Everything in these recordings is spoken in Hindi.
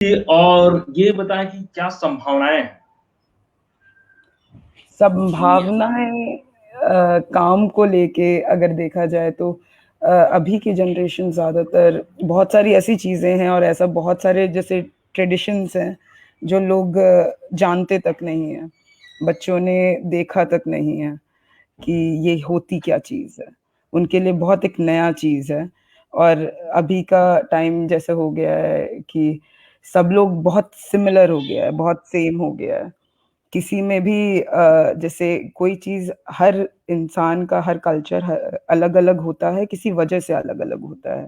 और ये बताएं कि क्या संभावनाएं हैं। संभावनाएं काम को लेके अगर देखा जाए तो अभी की जनरेशन ज़्यादातर बहुत सारी ऐसी चीज़ें हैं और ऐसा बहुत सारे जैसे ट्रेडिशंस हैं जो लोग जानते तक नहीं हैं, बच्चों ने देखा तक नहीं है कि ये होती क्या चीज़ है। उनके लिए बहुत एक नया चीज़ है और अभी का टाइम जैसे हो गया है कि सब लोग बहुत सिमिलर हो गया है, बहुत सेम हो गया है। किसी में भी जैसे कोई चीज़ हर इंसान का हर कल्चर अलग-अलग होता है, किसी वजह से अलग-अलग होता है।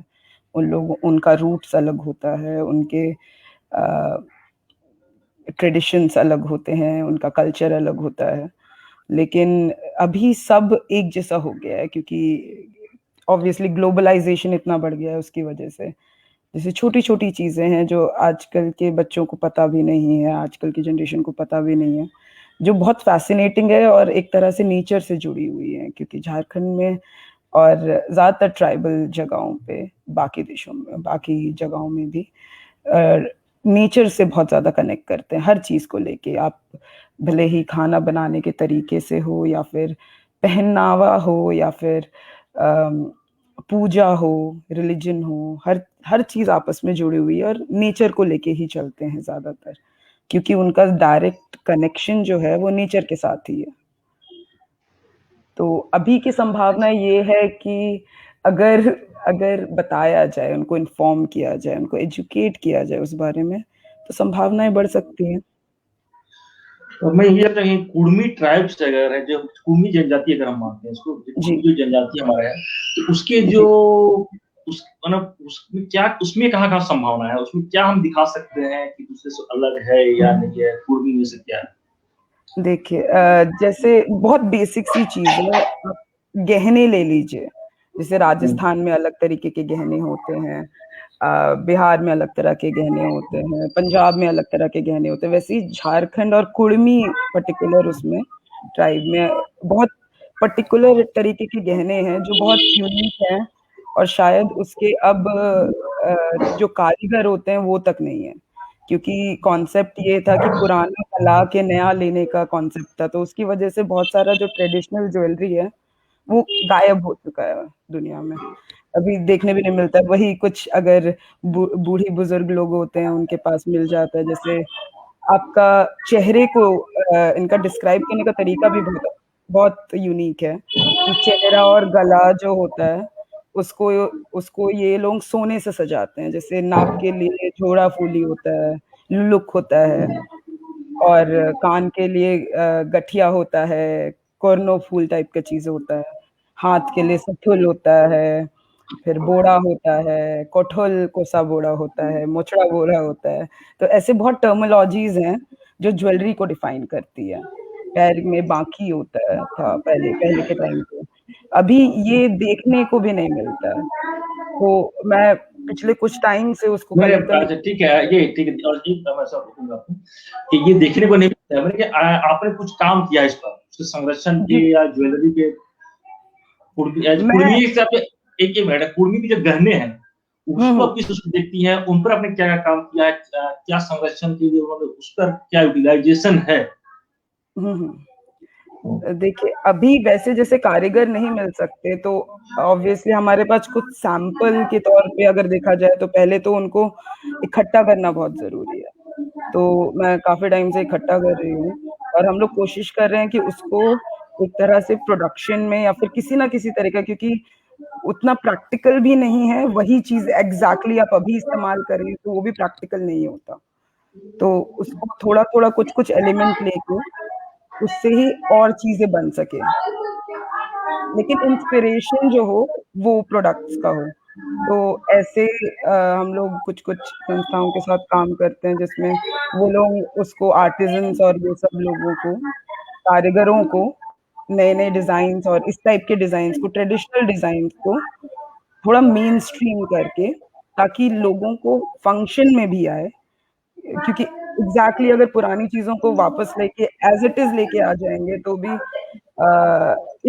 उन लोगों उनका रूट्स अलग होता है, उनके ट्रेडिशंस अलग होते हैं, उनका कल्चर अलग होता है। लेकिन अभी सब एक जैसा हो गया है क्योंकि ऑब्वियसली ग्लोबलाइज़ेशन इतना बढ़ गया है उसकी वजह से। जैसे छोटी-छोटी चीज़ें हैं जो आजकल के बच्चों को पता भी नहीं है, आजकल की जनरेशन को पता भी नहीं है, जो बहुत फ़ैसिनेटिंग है और एक तरह से नेचर से जुड़ी हुई है क्योंकि झारखंड में और ज़्यादातर ट्राइबल जगहों पे, बाकी देशों में, बाकी जगहों में भी नेचर से बहुत ज़्यादा कनेक्ट करते हैं, हर चीज़ को लेके। आप भले ही खाना बनाने के तरीके से हो या फिर पहनावा हो या फिर अम, पूजा हो, रिलिजन हो, हर हर चीज़ आपस में जुड़ी हुई है और नेचर को लेके ही चलते हैं ज़्यादातर, क्योंकि उनका डायरेक्ट कनेक्शन जो है वो नेचर के साथ ही है। तो अभी की संभावना ये है कि अगर अगर बताया जाए, उनको इन्फॉर्म किया जाए, उनको एजुकेट किया जाए उस बारे में, तो संभावनाएँ बढ़ सकती हैं। तो मैं ये कहीं कुड़मी ट्राइब्स अगर है, जो कुड़मी जनजाति अगर हम मानते हैं इसको, जी। कुड़मी जो जनजाति हमारा है, तो उसके जो जी। उस मतलब उसमें क्या उसमें कहाँ-कहाँ संभावना है? उसमें क्या हम दिखा सकते हैं कि दूसरे से अलग है या नहीं है? कुड़मी में से क्या है? देखिए जैसे बहुत बेसिक सी चीज़ है, आप गहने ले लीजिए, जैसे हुँ। राजस्थान में अलग तरीके के गहने होते हैं, बिहार में अलग तरह के गहने होते हैं, पंजाब में अलग तरह के गहने होते हैं, वैसे ही झारखंड और कुड़मी पर्टिकुलर उसमें ट्राइब में बहुत पर्टिकुलर तरीके के गहने हैं जो बहुत यूनिक हैं और शायद उसके अब जो कारीगर होते हैं वो तक नहीं है। क्योंकि कॉन्सेप्ट ये था कि पुराना कला के नया लेने का कॉन्सेप्ट था, तो उसकी वजह से बहुत सारा जो ट्रेडिशनल ज्वेलरी है, वो गायब हो चुका है दुनिया में। अभी देखने भी नहीं मिलता है, वही कुछ अगर बूढ़ी-बुज़ुर्ग लोग होते हैं, उनके पास मिल जाता है, जैसे आपका चेहरे को इनका डिस्क्राइब करने का तरीका भी बहुत बहुत यूनिक है, कि चेहरा और गला जो होता है, उसको उसको ये लोग सोने से सजाते हैं, जैसे नाक के लिए झोड़ा-फूली होता है, लुक होता है और कान के लिए गठिया होता है, कोरनो फूल टाइप का चीज़ होता है, हाथ के लिए सथुल होता है, फिर बोड़ा होता है, कोठुल कोसा बोड़ा होता है, मोचड़ा बोड़ा होता है। तो ऐसे बहुत टर्मिनोलॉजीज़ हैं, जो ज्वेलरी को डिफाइन करती है। पैर में बांकी होता है था पहले पहले के टाइम पे। अभी ये देखने को भी नहीं मिलता है। तो मैं पिछले कुछ टाइम से उसको मैंने कलेक्ट करने अच्छा ठीक है, ये ठीक है और एक मैं ऐसा पूछूँगा आपको कि ये देखने को नहीं मिलता है, मैंने कि आपने कुछ काम किया इस पर, उसके संरक्षण के जी, या ज्वेलरी के मैं कुर्मी से आप एक ये मिनट कुर्मी के जो गहने हैं, हुँ, उसको हुँ। आप किस उसको देखती हैं? उन पर आपने क्या-क्या काम किया है? क्या संरक्षण के लिए उन्होंने उस पर क्या यूटिलाइज़ेशन है? हुँ, हुँ। देखिए, अभी वैसे जैसे कारीगर नहीं मिल सकते, तो ऑब्वियसली हमारे पास कुछ सैंपल के तौर पे अगर देखा जाए, तो पहले तो उनको इकट्ठा करना बहुत ज़रूरी है। तो मैं काफ़ी टाइम से इकट्ठा कर रही हूँ और हम लोग कोशिश कर रहे हैं कि उसको एक तरह से प्रोडक्शन में या फिर किसी न किसी तरह का क्योंकि उतना प्रैक्टिकल भी नहीं है, वही चीज़ एग्ज़ैक्टली आप अभी इस्तेमाल करें, तो वो भी प्रैक्टिकल नहीं होता। तो उसको थोड़ा-थोड़ा, कुछ-कुछ एलिमेंट लेके उससे ही और चीज़ें बन सकें। लेकिन इंस्पिरेशन जो हो, वो प्रोडक्ट्स का हो। तो ऐसे हम लोग कुछ-कुछ संस्थाओं के साथ काम करते हैं जिसमें वो लोग उसको आर्टिज़न्स और ये सब लोगों को, कारीगरों को नए-नए डिज़ाइन्स और इस टाइप के डिज़ाइन्स को ट्रेडिशनल डिज़ाइन्स को थोड़ा मेनस्ट्रीम करके ताकि लोगों को फंक्शन में भी आए क्योंकि एग्ज़ैक्टली अगर पुरानी चीज़ों को वापस लेके एज़ इट इज़ लेके आ जाएँगे तो भी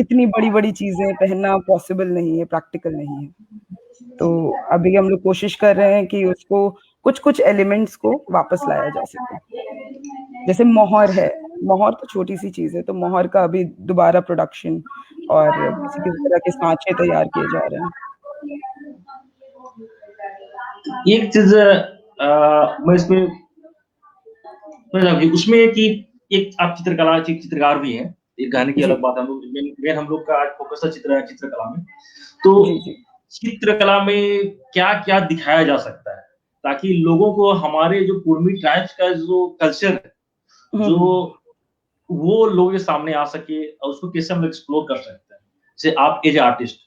इतनी बड़ी-बड़ी चीज़ें पहनना पॉसिबल नहीं है, प्रैक्टिकल नहीं है। तो अभी हम लोग कोशिश कर रहे हैं कि उसको कुछ एलिमेंट्स को वापस लाया जा सके। जैसे मोहर है, मोहर तो छोटी सी चीज है, तो मोहर का अभी दोबारा प्रोडक्शन और किसी किसी तरह के सांचे तैयार किए जा रहे हैं। एक चीज मैं इसमें उसमें कि एक आप चित्रकार भी हैं, एक गाने की अलग बात है, हम लोग का आज फोकस है चित्रकला में। तो जी, जी। चित्रकला में क्या-क्या दिखाया जा सकता है, ताकि लोगों को हमारे जो कुर्मी ट्राइब्स का जो कल्चर है, जो वो लोगों के सामने आ सके और उसको कैसे हम एक्सप्लोर कर सकते हैं? जैसे आप एज़ आर्टिस्ट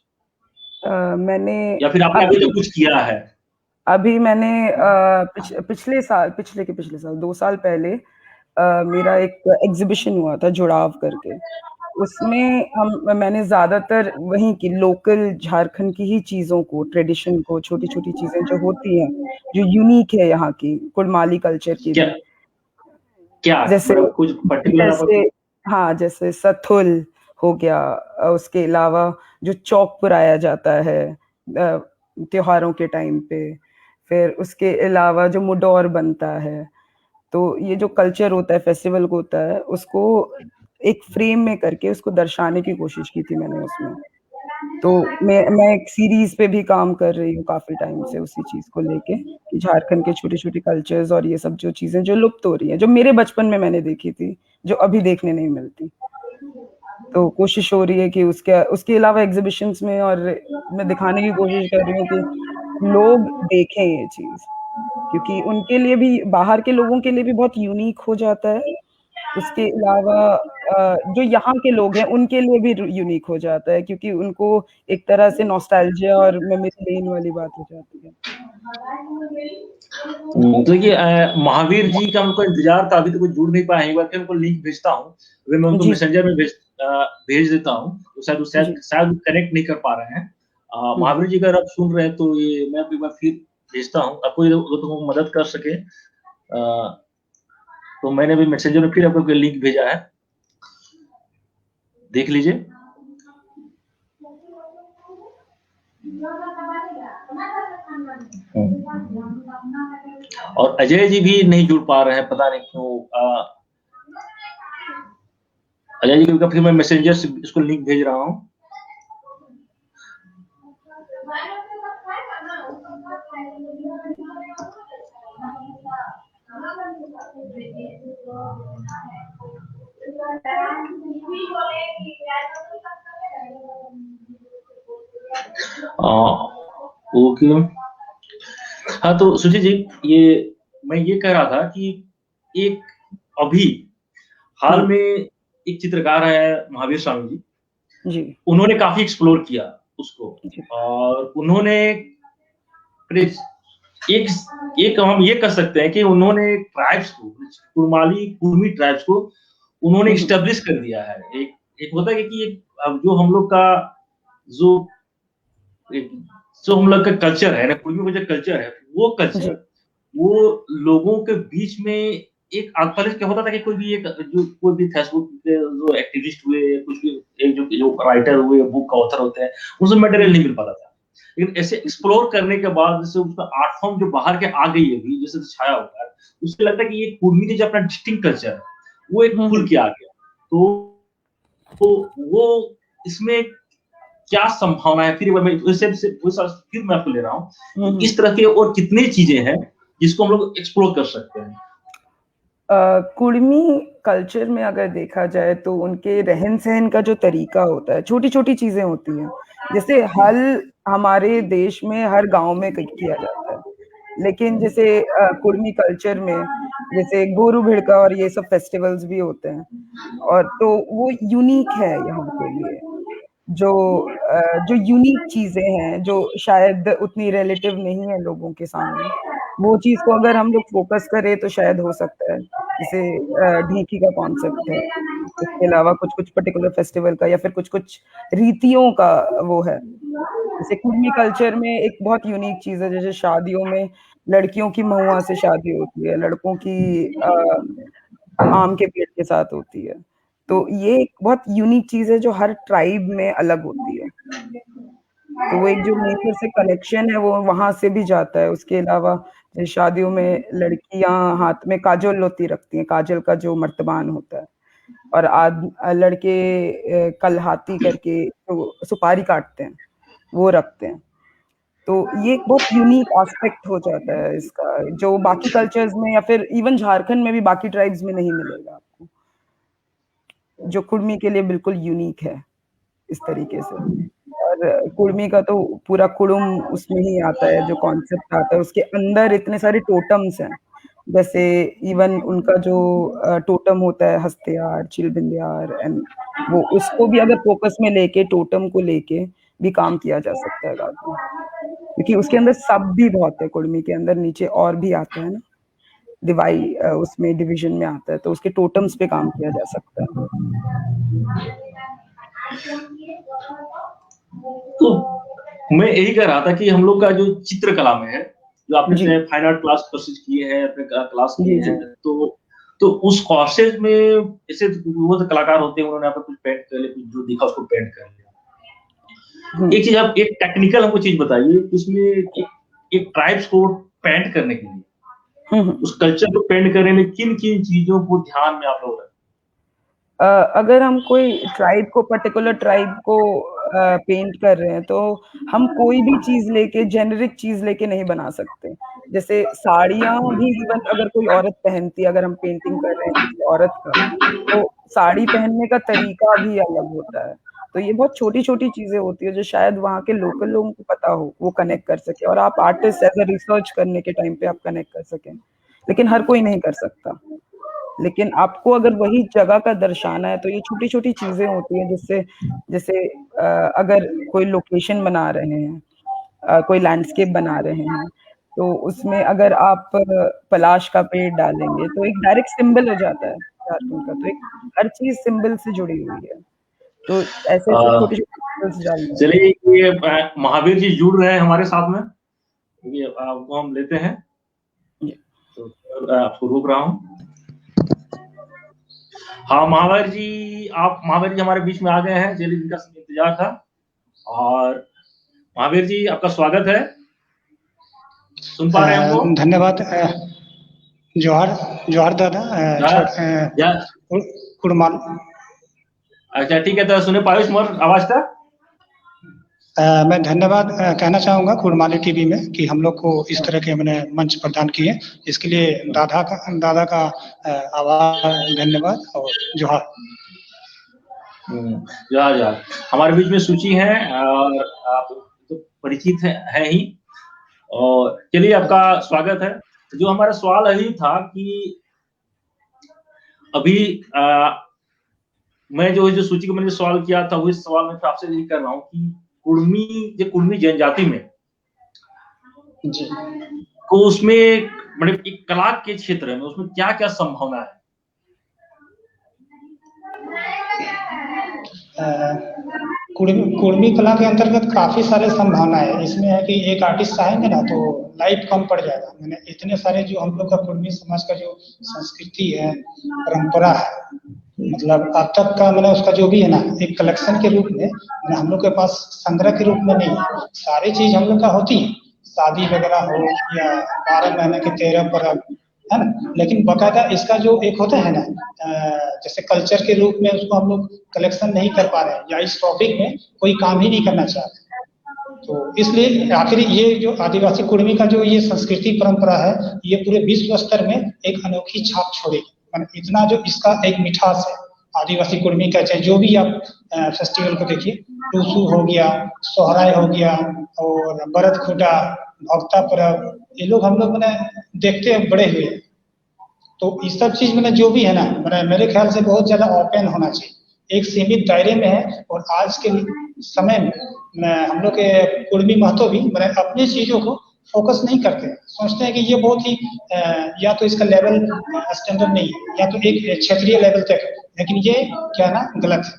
मैंने या फिर आपने अभी तक कुछ किया है? अभी मैंने पिछले साल 2 साल पहले मेरा एक एग्जीबिशन हुआ था जुड़ाव करके। उसमें मैंने ज़्यादातर वहीं की लोकल झारखंड की ही चीज़ों को, ट्रेडिशन को, छोटी-छोटी चीज़ें जो होती हैं, जो यूनिक है यहाँ की, कुड़माली कल्चर की क्या भी। क्या जैसे मतलब कुछ पर्टिकुलर जैसे हाँ, जैसे सथुल हो गया, उसके अलावा जो चौक पुराया जाता है त्योहारों के टाइम पे, फिर उसके अलावा जो मुडौर बनता है, तो ये जो कल्चर होता है, फेस्टिवल को होता है, उसको एक फ्रेम में करके उसको दर्शाने की कोशिश की थी मैंने उसमें। तो मैं एक सीरीज़ पे भी काम कर रही हूँ काफ़ी टाइम से उसी चीज़ को लेके, कि झारखंड के छोटे-छोटे कल्चर्स और ये सब जो चीज़ें जो लुप्त हो रही हैं, जो मेरे बचपन में मैंने देखी थी, जो अभी देखने नहीं मिलती। तो कोशिश हो रही है कि उसके उसके अलावा एग्ज़िबिशन्स में और मैं दिखाने की कोशिश कर रही हूँ कि लोग देखें ये चीज़, क्योंकि उनके लिए भी, बाहर के लोगों के लिए भी बहुत यूनिक हो जाता है। उसके अलावा जो यहाँ के लोग हैं, उनके लिए भी यूनिक हो जाता है, क्योंकि उनको एक तरह से नॉस्टैल्जिया और मेमोरी लेन वाली बात हो जाती है। देखिए महावीर जी का हमको इंतज़ार था, अभी तक वो जुड़ नहीं पाए हैं, एक बार फिर उनको लिंक भेजता हूँ। अभी मैं उनको जी, मैसेंजर में भेज देता हूँ, तो जी। शायद कनेक्ट नहीं कर पा रहे हैं। हुँ। महावीर जी अगर आप सुन रहे हैं, तो ये मैं एक बार फिर भेजता हूँ, आपको ये तो मदद कर सके। तो मैंने अभी मैसेंजर में फिर आपको लिंक भेजा है। देख लीजिए। और अजय जी भी नहीं जुड़ पा रहे हैं, पता नहीं क्यों। अजय जी का फिर मैं मैसेंजर से इसको लिंक भेज रहा हूँ। ओके। हाँ, तो सुजी जी, मैं ये कह रहा था कि एक अभी हाल में एक चित्रकार है महावीर स्वामी जी। जी। उन्होंने काफ़ी एक्सप्लोर किया उसको, जी। और उन्होंने प्रेस एक एक हम ये कह सकते हैं कि उन्होंने ट्राइब्स को, कुर्मी ट्राइब्स को उन्होंने एस्टेब्लिश कर दिया है। एक एक होता है कि एक अब जो हम लोग का जो जो हम लोग का कल्चर है ना, कुर्मियों का जो कल्चर है, वो जी। कल्चर वो लोगों के बीच में एक पहले क्या होता था कि कोई भी फेसबुक पे जो एक्टिविस्ट हुए, कुछ भी एक जो राइटर हुए, बुक का ऑथर होते हैं, उनसे मटेरियल नहीं मिल पाता था। लेकिन ऐसे एक्सप्लोर करने के बाद जैसे उसका आर्ट फॉर्म जो बाहर के आ गई है अभी, जैसे छाया हुआ है, उससे लगता है कि ये कुर्मी का जो अपना डिस्टिंक्ट कल्चर है, वो एक खुल के आ गया। तो वो इसमें क्या संभावना है? फिर मैं फिर मैं आपको ले रहा हूँ। इस तरह के और कितनी चीजें हैं जिसको हम लोग एक्सप्लोर कर सकते हैं? कुड़मी कल्चर में अगर देखा जाए तो उनके रहन-सहन का जो तरीका होता है, छोटी-छोटी चीज़ें होती हैं। जैसे हल हमारे देश में हर गाँव में किया जाता है। लेकिन जैसे कुड़मी कल्चर में जैसे गोरू भिड़का और ये सब फेस्टिवल्स भी होते हैं, और तो वो यूनिक है यहाँ के लिए। जो यूनिक चीज़ें हैं, जो शायद उतनी रिलेटिव नहीं है लोगों के सामने, वो चीज़ को अगर हम लोग फ़ोकस करें तो शायद हो सकता है। जैसे ढेंकी का कॉन्सेप्ट है, इसके अलावा कुछ-कुछ पर्टिकुलर फेस्टिवल का या फिर कुछ-कुछ रीतियों का वो है। जैसे कुर्मी कल्चर में एक बहुत यूनिक चीज़ है, जैसे शादियों में लड़कियों की महुआ से शादी होती है, लड़कों की आम के पेड़ के साथ होती है। तो ये एक बहुत यूनिक चीज़ है जो हर ट्राइब में अलग होती है। तो वो एक जो नेचर से कनेक्शन है वो वहाँ से भी जाता है। उसके अलावा शादियों में लड़कियां हाथ में काजल लोती रखती हैं, काजल का जो मर्तबान होता है, और लड़के कलहाती करके तो सुपारी काटते हैं, वो रखते हैं। तो ये एक बहुत यूनिक एस्पेक्ट हो जाता है इसका, जो बाकी कल्चर्स में या फिर इवन झारखंड में भी बाकी ट्राइब्स में नहीं मिलेगा आपको, जो कुर्मी के लिए बिल्कुल यूनिक है इस तरीके से। और कुर्मी का तो पूरा कुड़ुम उसमें ही आता है, जो कॉन्सेप्ट आता है उसके अंदर इतने सारे टोटम्स हैं। जैसे इवन उनका जो टोटम होता है हस्तियार, चिलबिंदियार, एंड वो उसको भी अगर फोकस में लेके टोटम को लेके भी काम किया जा सकता है गाँव में, क्योंकि उसके अंदर सब भी बहुत है, कुर्मी के अंदर नीचे और भी आता है ना, उसमें डिवीजन में आता है, तो उसके टोटम्स पे काम किया जा सकता है। तो मैं यही कह रहा था कि हम लोग का जो चित्रकला में है, जो आपने जी। फाइन आर्ट क्लास परचेज किए हैं, अपने क्लास जी, किए जी। हैं, तो उस कोर्सेज में ऐसे वो तो कलाकार होते हैं, उन्होंने यहाँ पे कुछ पेंट कर लिया, कुछ जो दिखा उसको पेंट कर लिया। एक चीज, आप एक टेक्निकल हमको चीज बताइए, उसमें एक ट्राइब्स को पेंट करने के लिए, उस कल्चर को पेंट करने में किन किन चीजों को ध्यान में आप लोग रखें? अगर हम कोई ट्राइब को, पर्टिकुलर ट्राइब को पेंट कर रहे हैं, तो हम कोई भी चीज लेके, जेनेरिक चीज लेके नहीं बना सकते। जैसे साड़ियां भी इवन अगर कोई औरत पहनती है, अगर हम पेंटिंग कर रहे हैं किसी औरत का, तो साड़ी पहनने का तरीका भी अलग होता है। तो ये बहुत छोटी छोटी चीजें होती है जो शायद वहाँ के लोकल लोगों को पता हो, वो कनेक्ट कर सके, और आप आर्टिस्ट अगर रिसर्च करने के टाइम पे आप कनेक्ट कर सकें, लेकिन हर कोई नहीं कर सकता। लेकिन आपको अगर वही जगह का दर्शाना है, तो ये छोटी-छोटी चीज़ें होती हैं, जिससे जैसे अगर कोई लोकेशन बना रहे हैं, कोई लैंडस्केप बना रहे हैं, तो उसमें अगर आप पलाश का पेड़ डालेंगे, तो एक डायरेक्ट सिंबल हो जाता है झारखंड का। तो एक हर चीज़ सिंबल से जुड़ी हुई है। तो ऐसे-ऐसे छोटे-छोटे सिंबल्स डालने होते हैं। चलिए, ये महावीर जी जुड़ रहे हैं हमारे साथ में, ये आपको हम लेते हैं, तो आपको रोक रहा हूँ। हाँ महावीर जी हमारे बीच में आ गए हैं, चलिए इनका इंतजार था। और महावीर जी, आपका स्वागत है, सुन पा रहे हैं हमको? धन्यवाद। जोहार जोहार दादा। कुड़माल। अच्छा ठीक है, तो सुने पायुष मोर आवाज था। मैं धन्यवाद कहना चाहूँगा कुड़माली टीवी में कि हम लोग को इस तरह के मैंने मंच प्रदान किए, इसके लिए दादा का आभार, धन्यवाद और जोहार। जोहार। हमारे बीच में सूची है, और आप तो परिचित है ही, और चलिए आपका स्वागत है। जो हमारा सवाल यही था कि अभी मैं जो सूची को मैंने सवाल किया था, वो इस सवाल में आपसे यही कर रहा हूँ कि कुर्मी जनजाति में जी, को उसमें मतलब एक कला के क्षेत्र में उसमें क्या क्या संभावना है? कुर्मी कला के अंतर्गत काफी सारे संभावनाएं है। इसमें है कि एक आर्टिस्ट आएंगे ना तो लाइट कम पड़ जाएगा। मैंने इतने सारे जो हम लोग का कुर्मी समाज का जो संस्कृति है, परंपरा है, मतलब अब तक का मैंने उसका जो भी है ना, एक कलेक्शन के रूप में हम लोग के पास संग्रह के रूप में नहीं है। सारी चीज हम लोग का होती है, शादी वगैरह हो या 12 महीने के 13 पर्व, है ना, लेकिन बकायदा इसका जो एक होता है ना, जैसे कल्चर के रूप में उसको हम लोग कलेक्शन नहीं कर पा रहे हैं, या इस टॉपिक में कोई काम ही नहीं करना चाह रहे। तो इसलिए आखिर ये जो आदिवासी कुर्मी का जो ये संस्कृति परंपरा है, ये पूरे विश्व स्तर में एक अनोखी छाप छोड़ेगी। इतना जो इसका एक मिठास है आदिवासी कुर्मी का, चाहे जो भी आप फेस्टिवल को देखिए, टूसू हो गया, सोहराय हो गया, और बरत खूटा, भक्ता पर्व, ये लोग हम लोग मैंने देखते हैं बड़े हुए। तो इस सब चीज मैंने जो भी है ना, मैंने मेरे ख्याल से बहुत ज्यादा ओपन होना चाहिए, एक सीमित दायरे में है। और आज के समय में हम लोग के कुर्मी महतो भी मैंने अपनी चीजों को फोकस नहीं करते, सोचते हैं कि ये बहुत ही या तो इसका लेवल स्टैंडर्ड नहीं है, या तो एक क्षेत्रीय लेवल तक है, लेकिन ये क्या ना गलत है।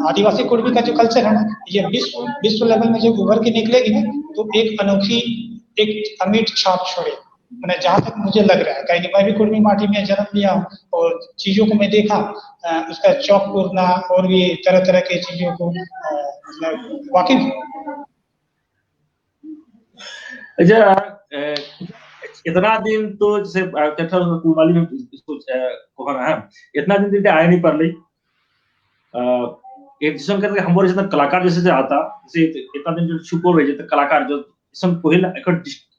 आदिवासी कुर्मी का जो कल्चर है ना, ये विश्व लेवल में जब उभर के निकलेगी ना, तो एक अनोखी, एक अमिट छाप छोड़े। मैंने जहां तक मुझे लग रहा है, क्योंकि मैं भी कुर्मी माटी में जन्म लिया हूँ, और चीजों को मैं देखा, उसका चौक पूरना और भी तरह तरह के चीजों को मतलब वाकिफ। अच्छा, इतना दिन तो जैसे कुमाली में इसको कहना है, इतना दिन दिन आया नहीं पर ली एक जिसम करके हमारे जितना कलाकार जैसे से आता जैसे इतना दिन जो छुपो रहे जैसे कलाकार जो जिसम पहिला एक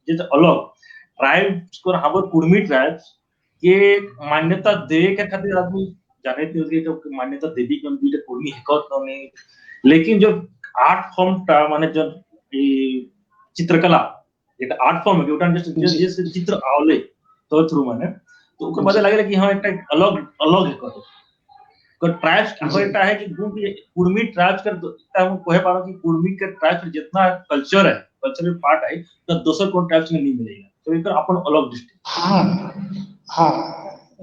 जैसे अलग ट्राइब को हमारे कुर्मी ट्राइब के मान्यता दे के खातिर आदमी जाने थे तो मान्यता देवी के बीटे कुर्मी हिकत नहीं, लेकिन जो आर्ट फॉर्म माने जो चित्रकला एक आर्ट फॉर्म है उठान जैसे चित्र आवले तो थ्रू माने तो ओकर बाद लगे कि हां एक अलग अलग है को ट्राइब्स होता है कि कुर्मी ट्राइब्स का हम कहे पारो कि कुर्मी के ट्राइब्स जितना कल्चर है कल्चरल पार्ट है तो दूसरे कोन ट्राइब्स में नहीं मिलेगा, तो एक अपन अलग डिस्ट्रिक्ट। हाँ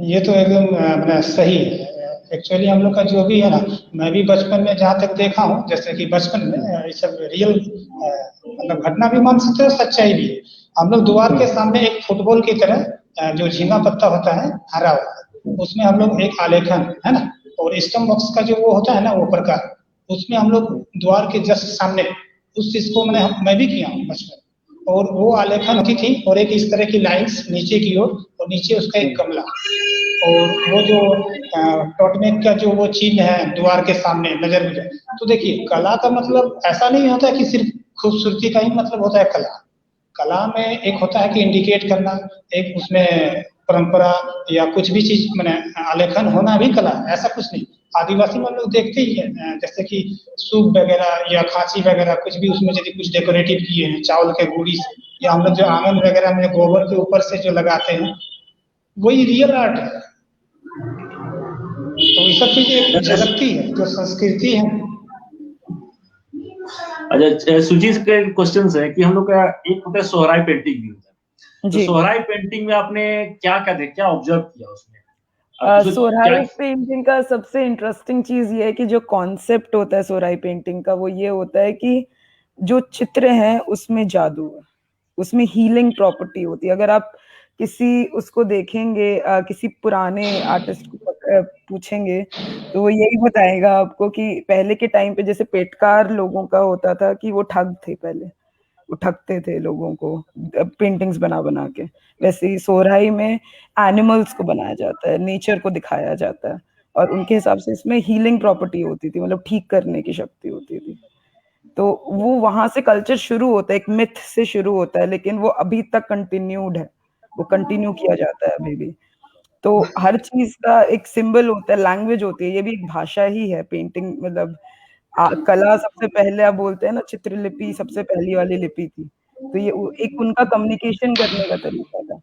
ये तो एकदम मतलब सही है। एक्चुअली हम लोग का जो भी है ना, मैं भी बचपन में जहाँ तक देखा हूँ, जैसे कि बचपन में ये सब रियल मतलब घटना भी मान सकते हो, सच्चाई भी है। हम लोग द्वार के सामने एक फुटबॉल की तरह जो झींगा पत्ता होता है हरा हुआ, उसमें हम लोग एक आलेखन है ना, और स्टम्प बॉक्स का जो वो होता है ना वो प्रकार, उसमें हम लोग द्वार के जस्ट सामने उस चीज को मैं भी किया हूँ बचपन, और वो आलेखन होती थी और एक इस तरह की लाइंस नीचे की ओर और नीचे उसका एक गमला, और वो जो टोटमेक का जो वो चिन्ह है द्वार के सामने नजर गुजर। तो देखिए कला का मतलब ऐसा नहीं होता कि सिर्फ खूबसूरती का ही मतलब होता है कला। कला में एक होता है कि इंडिकेट करना, एक उसमें परंपरा या कुछ भी चीज मैंने आलेखन होना भी कला है, ऐसा कुछ नहीं। आदिवासी में हम लोग देखते ही है जैसे कि सूप वगैरह या खांची वगैरह कुछ भी उसमें यदि कुछ डेकोरेटिव किए हैं चावल के गुड़ी से, या हम लोग जो आंगन वगैरह में गोबर के ऊपर से जो लगाते हैं वही रियल आर्ट है। तो ये सब चीजें झलकती है जो संस्कृति है। अच्छा सुजीत के क्वेश्चंस है कि हम लोग का एक होता है सोहराई पेंटिंग भी होता है, तो सोहराई पेंटिंग में आपने क्या क्या ऑब्जर्व किया उसमें? सोहराई पेंटिंग का सबसे इंटरेस्टिंग चीज ये है कि जो कॉन्सेप्ट होता है सोहराई पेंटिंग का वो ये होता है कि जो चित्र है उसमें जादू है, उसमें हीलिंग प्रॉपर्टी होती है। अगर आप किसी उसको देखेंगे किसी पुराने आर्टिस्ट को पूछेंगे तो वो यही बताएगा आपको कि पहले के टाइम पे जैसे पेटकार लोगों का होता था कि वो ठग थे, पहले वो ठगते थे लोगों को पेंटिंग्स बना बना के, वैसे ही सोहराई में एनिमल्स को बनाया जाता है, नेचर को दिखाया जाता है, और उनके हिसाब से इसमें हीलिंग प्रॉपर्टी होती थी, मतलब ठीक करने की शक्ति होती थी। तो वो वहां से कल्चर शुरू होता है, एक मिथ से शुरू होता है, लेकिन वो अभी तक कंटिन्यूड है, वो कंटिन्यू किया जाता है अभी भी। तो हर चीज का एक सिंबल होता है, लैंग्वेज होती है, ये भी एक भाषा ही है पेंटिंग, मतलब कला सबसे पहले आप बोलते हैं ना चित्रलिपि सबसे पहली वाली लिपि थी, तो ये एक उनका कम्युनिकेशन करने का तरीका था।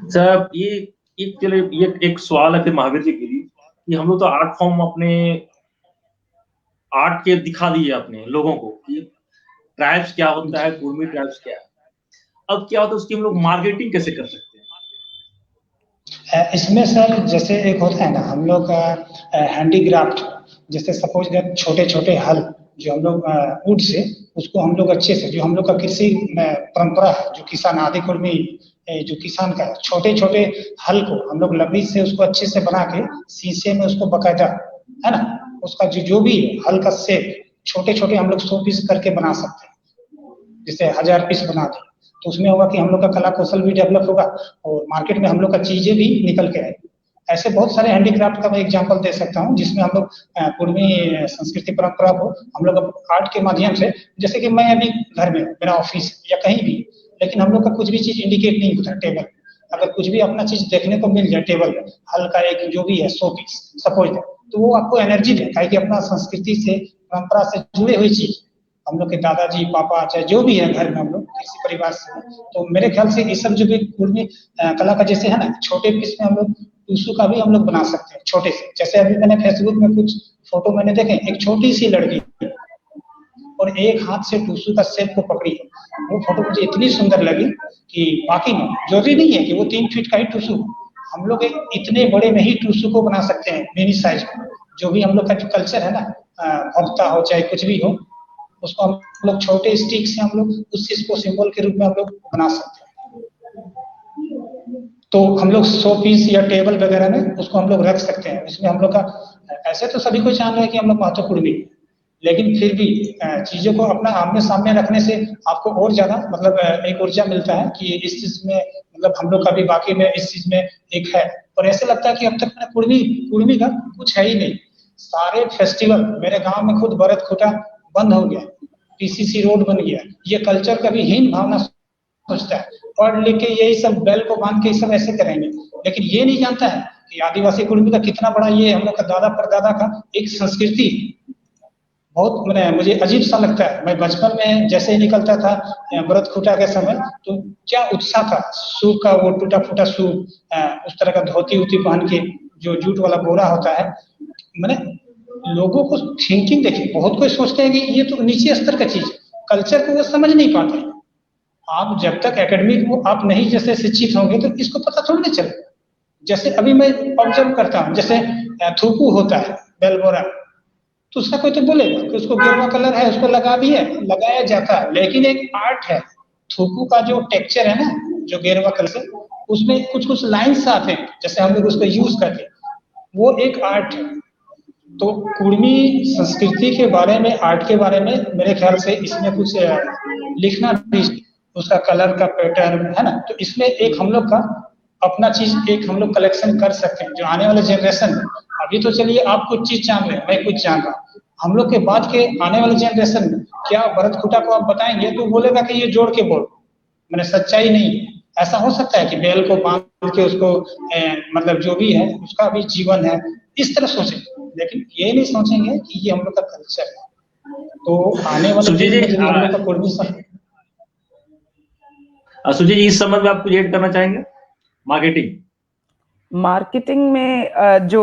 सर ये एक सवाल है फिर महावीर जी के लिए कि हम लोग तो आर्ट फॉर्म अपने आर्ट के दिखा दिए अपने लोगों को कि ट्राइब्स क्या होता है, कुर्मी ट्राइब्स क्या है, अब क्या होता है उसकी हम लोग मार्केटिंग कैसे कर सकते हैं? इसमें सर जैसे एक होता है ना हम लोग का हैंडीक्राफ्ट, जैसे सपोज दैट छोटे छोटे हल जो हम लोग वुड से उसको हम लोग अच्छे से, जो हम लोग का कृषि परंपरा है, जो किसान आदि कुर्मी जो किसान का छोटे छोटे हल को हम लोग लकड़ी से उसको अच्छे से बना के शीशे में उसको बकायदा है ना, उसका जो भी हल का शेप छोटे छोटे हम लोग 100 पीस करके बना सकते हैं, जैसे 1000 पीस बना दिए तो उसमें होगा कि हम लोग का कला कौशल भी डेवलप होगा और मार्केट में हम लोग का चीजें भी निकल के आएगी। ऐसे बहुत सारे हैंडीक्राफ्ट का मैं एग्जांपल दे सकता हूँ जिसमें हम लोग पूर्वी संस्कृति परंपरा को हम लोग आर्ट के माध्यम से, जैसे कि मैं अभी घर में मेरा ऑफिस या कहीं भी, लेकिन हम लोग का कुछ भी चीज इंडिकेट नहीं होता टेबल, अगर कुछ भी अपना चीज देखने को मिल जाए टेबल में हल्का एक जो भी है 100 पीस सपोज, तो वो आपको एनर्जी देता है कि अपना संस्कृति से परंपरा से जुड़ी हुई चीज हम लोग के दादाजी पापा चाहे जो भी है घर में हम लोग किसी परिवार से, तो मेरे ख्याल से ये सब जो भी कुर्मी कला का जैसे है ना छोटे पीस में हम लोग टूसू का भी हम लोग बना सकते हैं छोटे से। जैसे अभी मैंने फेसबुक में कुछ फोटो मैंने देखे, एक छोटी सी लड़की और एक हाथ से टूसू का शेप को पकड़ी है, वो फोटो मुझे इतनी सुंदर लगी कि बाकी में जरूरी नहीं है कि वो 3 फीट का ही टूसू, हम लोग इतने बड़े में ही टूसू को बना सकते हैं मिनी साइज में, जो भी हम लोग का जो कल्चर है ना भक्ता हो चाहे कुछ भी हो, उसको हम लोग छोटे स्टिक से हम लोग उस चीज को सिंबल के रूप में हम लोग बना सकते हैं। तो हम लोग 100 पीस या टेबल वगैरह में उसको हम लोग रख सकते हैं। इसमें हम लोग का ऐसे तो सभी को जान रहे हैं कि हम लोग महत्वपूर्ण भी, लेकिन फिर भी चीजों को अपना आमने सामने रखने से आपको और ज्यादा मतलब एक ऊर्जा मिलता है कि इस चीज में मतलब हम लोग का भी बाकी में इस चीज में एक है। और ऐसे लगता है कि अब तक मैंने कुर्मी का कुछ है ही नहीं। सारे फेस्टिवल मेरे गांव में खुद भरत खूटा बंद हो गया, पीसीसी रोड बन गया। ये कल्चर कभी हीन भावना सोचता है, पढ़ लिख के यही सब बैल को बांध के सब ऐसे करेंगे, लेकिन ये नहीं जानता है कि आदिवासी कुर्मी का कितना बड़ा ये हम लोग का दादा परदादा का एक संस्कृति। बहुत मैंने मुझे अजीब सा लगता है। मैं बचपन में जैसे ही निकलता था व्रत खूटा के समय, तो क्या उत्साह था। सूप का वो टूटा फूटा सूप, उस तरह का धोती उती पहन के, जो जूट वाला बोरा होता है। मैंने लोगों को थिंकिंग देखी, बहुत कोई सोचते हैं कि ये तो नीचे स्तर का चीज है, कल्चर को वो समझ नहीं पाते। आप जब तक एकेडमिक को आप नहीं जैसे शिक्षित होंगे तो इसको पता थोड़ी ना चलेगा। जैसे अभी मैं ऑब्जर्व करता हूँ, जैसे थूकू होता है बेलबोरा, तो उसका कोई तो बोलेगा कि उसको गेरुआ कलर है, उसको लगा भी है, लगाया जाता है, लेकिन एक आर्ट है। थूकू का जो टेक्सचर है ना, जो गेरुआ कलर से, उसमें कुछ कुछ लाइन्स आते हैं, जैसे हम लोग उसको यूज करते हैं, वो एक आर्ट है। तो कुर्मी संस्कृति के बारे में, आर्ट के बारे में मेरे ख्याल से इसमें कुछ लिखना भी, उसका कलर का पैटर्न है ना, तो इसमें एक हम लोग का अपना चीज एक हम लोग कलेक्शन कर सकते हैं, जो आने वाले जनरेशन। अभी तो चलिए आप कुछ चीज जान रहे हैं, मैं कुछ जान रहा हूँ, हम लोग के बाद के आने वाले जनरेशन में क्या भरत खूटा को आप बताएंगे तो बोलेगा कि ये जोड़ के बोल, मैंने सच्चाई नहीं है। ऐसा हो सकता है कि बैल को बांध के उसको मतलब जो भी है उसका भी जीवन है, इस तरह सोचेंगे, लेकिन ये नहीं सोचेंगे कि ये हम लोग का कल्चर है। तो आने वाले सुजी दिन जी, में जब हम लोग का कुर्मी सुजी जी, इस संबंध में आप कुछ ऐड करना चाहेंगे? मार्केटिंग में जो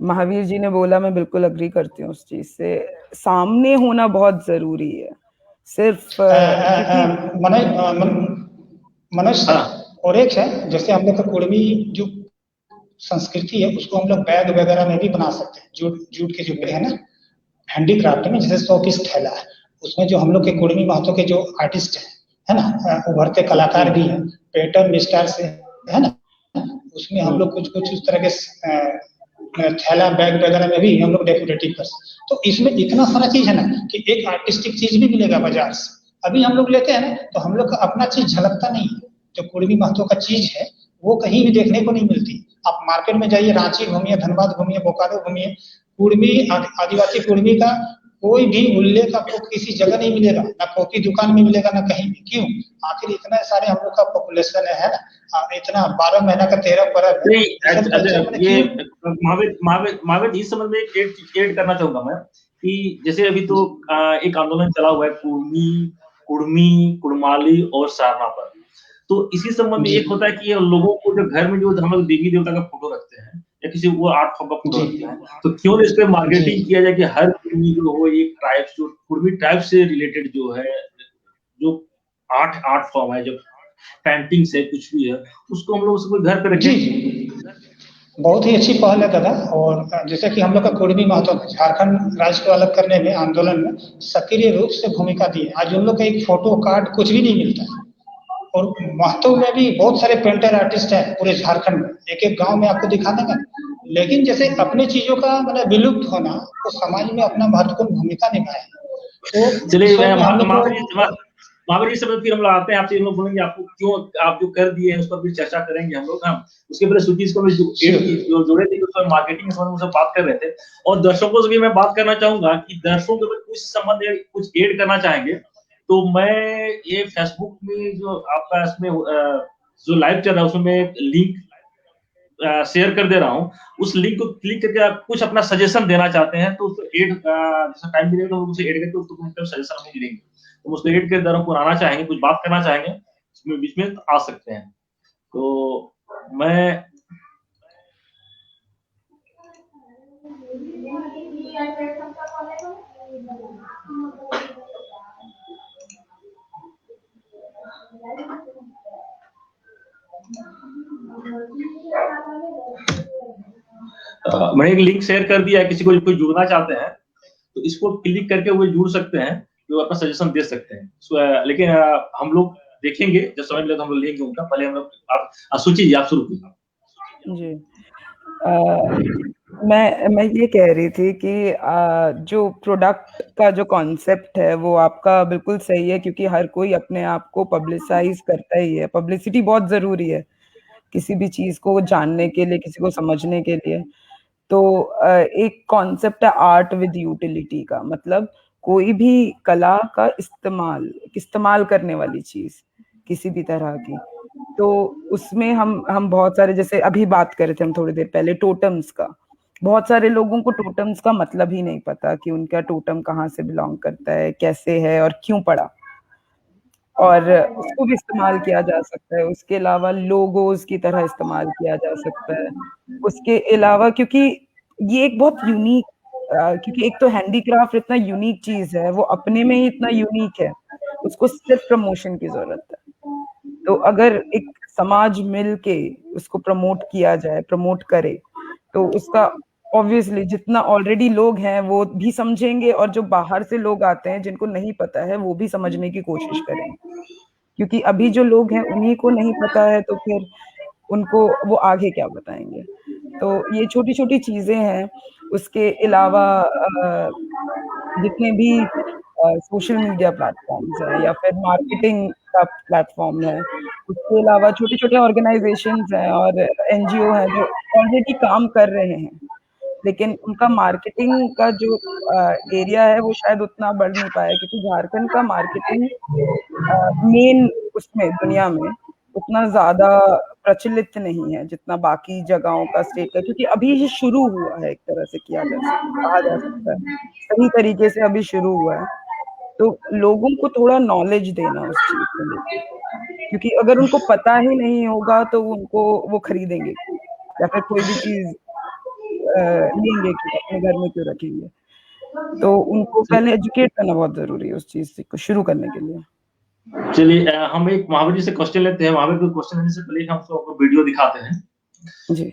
महावीर जी ने बोला, मैं बिल्कुल अग्री करती हूँ उस चीज से। सामने होना बहुत जरूरी है, सिर्फ मनोज सर, और एक है जैसे हम लोग का कुर्मी जो संस्कृति है उसको हम लोग बैग वगैरह में भी बना सकते हैं। जूट के जो है ना हैंडीक्राफ्ट में, जैसे 100 पीस थैला है, उसमें जो हम लोग के कुर्मी महतो के जो आर्टिस्ट है ना, उभरते कलाकार भी है, पैटर्न विस्तार से है ना, उसमें हम लोग कुछ कुछ उस तरह के थैला बैग वगैरह में भी हम लोग डेकोरेटिव कर सकते। तो इसमें इतना सारा चीज है ना कि एक आर्टिस्टिक चीज भी मिलेगा बाजार से। अभी हम लोग लेते हैं ना तो हम लोग का अपना चीज झलकता नहीं है। जो कुर्मी महतो का चीज है वो कहीं भी देखने को नहीं मिलती। आप मार्केट में जाइए, रांची घूमिए, धनबाद घूमिए, बोकारो घूमिए, कुर्मी आदिवासी कुर्मी का कोई भी उल्लेख आपको किसी जगह नहीं मिलेगा, ना कॉपी दुकान में मिलेगा, ना कहीं भी। क्यों? आखिर इतना सारे हम लोग का पॉपुलेशन है ना, इतना 12 महीना का 13 पर्व है। ये महावीर इस संबंध में एक ऐड करना चाहूंगा मैं कि जैसे अभी तो एक आंदोलन चला हुआ है कुर्मी, कुड़माली और सारना पर। तो इसी संबंध में एक होता है कि लोगों को जो घर में जो हम लोग देवी देवता का फोटो रखते हैं या किसी वो आर्ट फॉर्म का फोटो रखते हैं, तो क्यों ना इस पे मार्केटिंग किया जाए कि हर कुर्मी जो हो एक ट्राइब, जो कुर्मी ट्राइब से रिलेटेड जो है, जो आर्ट फॉर्म है, जो पेंटिंग से कुछ भी है, उसको हम लोग उसको घर पे रखें। बहुत ही अच्छी पहल है दादा। और जैसे कि हम लोग का कुर्मी महतो झारखंड राज्य को अलग करने में आंदोलन में सक्रिय रूप से भूमिका दी है। आज उन लोग का एक फोटो कार्ड कुछ भी नहीं मिलता है। और महतो में भी बहुत सारे पेंटर आर्टिस्ट हैं पूरे झारखंड में, एक एक गांव में आपको दिखा देंगे। लेकिन जैसे अपने चीजों का मतलब विलुप्त होना, तो समाज में अपना महत्वपूर्ण भूमिका निभाए। तो चलिए महावीर जी, फिर हम लोग आते हैं आपसे, हम लोग बोलेंगे आपको क्यों आप जो कर दिए हैं उस पर भी चर्चा करेंगे हम लोग। हम उसके पहले सुजीत को जो जोड़े थे, उस पर मार्केटिंग के संबंध में बात कर रहे थे, और दर्शकों से भी मैं बात करना चाहूंगा कि दर्शकों के कुछ संबंध कुछ ऐड करना चाहेंगे तो मैं ये फेसबुक में जो आपका इसमें जो लाइव चल रहा है उसमें लिंक शेयर कर दे रहा हूँ। उस लिंक को क्लिक करके आप कुछ अपना सजेशन देना चाहते हैं तो उसको ऐड जैसा टाइम मिलेगा तो उसे ऐड करके उसको सजेशन हमें मिलेंगे, तो उसको ऐड के दौरान आना चाहेंगे, कुछ बात करना चाहेंगे इसमें बीच में आ सकते हैं। तो मैं मैंने एक लिंक शेयर कर दिया है, किसी को कोई जुड़ना चाहते हैं तो इसको क्लिक करके वो जुड़ सकते हैं, जो अपना सजेशन दे सकते हैं। लेकिन हम लोग देखेंगे जब समय मिले तो हम लोग लेंगे उनका। पहले हम लोग सुची जी आप शुरू कीजिए। जी, मैं ये कह रही थी कि जो प्रोडक्ट का जो कॉन्सेप्ट है वो आपका बिल्कुल सही है, क्योंकि हर कोई अपने आप को पब्लिसाइज करता ही है। पब्लिसिटी बहुत जरूरी है किसी भी चीज को जानने के लिए, किसी को समझने के लिए। तो एक कॉन्सेप्ट है आर्ट विद यूटिलिटी का, मतलब कोई भी कला का इस्तेमाल करने वाली चीज किसी भी तरह की। तो उसमें हम बहुत सारे, जैसे अभी बात कर रहे थे हम थोड़ी देर पहले टोटम्स का, बहुत सारे लोगों को टोटम्स का मतलब ही नहीं पता कि उनका टोटम कहाँ से बिलोंग करता है, कैसे है और क्यों पड़ा, और उसको भी इस्तेमाल किया जा सकता है। उसके अलावा लोगोस की तरह इस्तेमाल किया जा सकता है। उसके अलावा क्योंकि ये एक बहुत यूनिक, क्योंकि एक तो हैंडीक्राफ्ट इतना यूनिक चीज है, वो अपने में ही इतना यूनिक है, उसको सिर्फ प्रमोशन की जरूरत है। तो अगर एक समाज मिल के उसको प्रमोट करे, तो उसका ऑब्वियसली जितना ऑलरेडी लोग हैं वो भी समझेंगे, और जो बाहर से लोग आते हैं जिनको नहीं पता है वो भी समझने की कोशिश करेंगे। क्योंकि अभी जो लोग हैं उन्हीं को नहीं पता है, तो फिर उनको वो आगे क्या बताएंगे। तो ये छोटी छोटी चीजें हैं। उसके अलावा जितने भी सोशल मीडिया प्लेटफॉर्म्स हैं या फिर मार्केटिंग का प्लेटफॉर्म है, उसके अलावा छोटे छोटे ऑर्गेनाइजेशंस हैं और एनजीओ हैं जो ऑलरेडी काम कर रहे हैं, लेकिन उनका मार्केटिंग का जो एरिया है वो शायद उतना बढ़ नहीं पाया, क्योंकि झारखंड का मार्केटिंग मेन उसमें दुनिया में उतना ज्यादा प्रचलित नहीं है जितना बाकी जगहों का, स्टेट का, क्योंकि अभी ये शुरू हुआ है, एक तरह से कहा जा सकता है, सही तरीके से अभी शुरू हुआ है। तो लोगों को थोड़ा नॉलेज देना उस चीज को लेके, क्योंकि अगर उनको पता ही नहीं होगा तो वो खरीदेंगे क्यों, या फिर कोई भी चीज लेंगे क्यों, अपने घर में क्यों रखेंगे। तो उनको पहले एजुकेट करना बहुत जरूरी है उस चीज को शुरू करने के लिए। चलिए हम एक महावीर जी से क्वेश्चन लेते हैं। महावीर को क्वेश्चन लेने से पहले हम आपको वीडियो दिखाते हैं जी।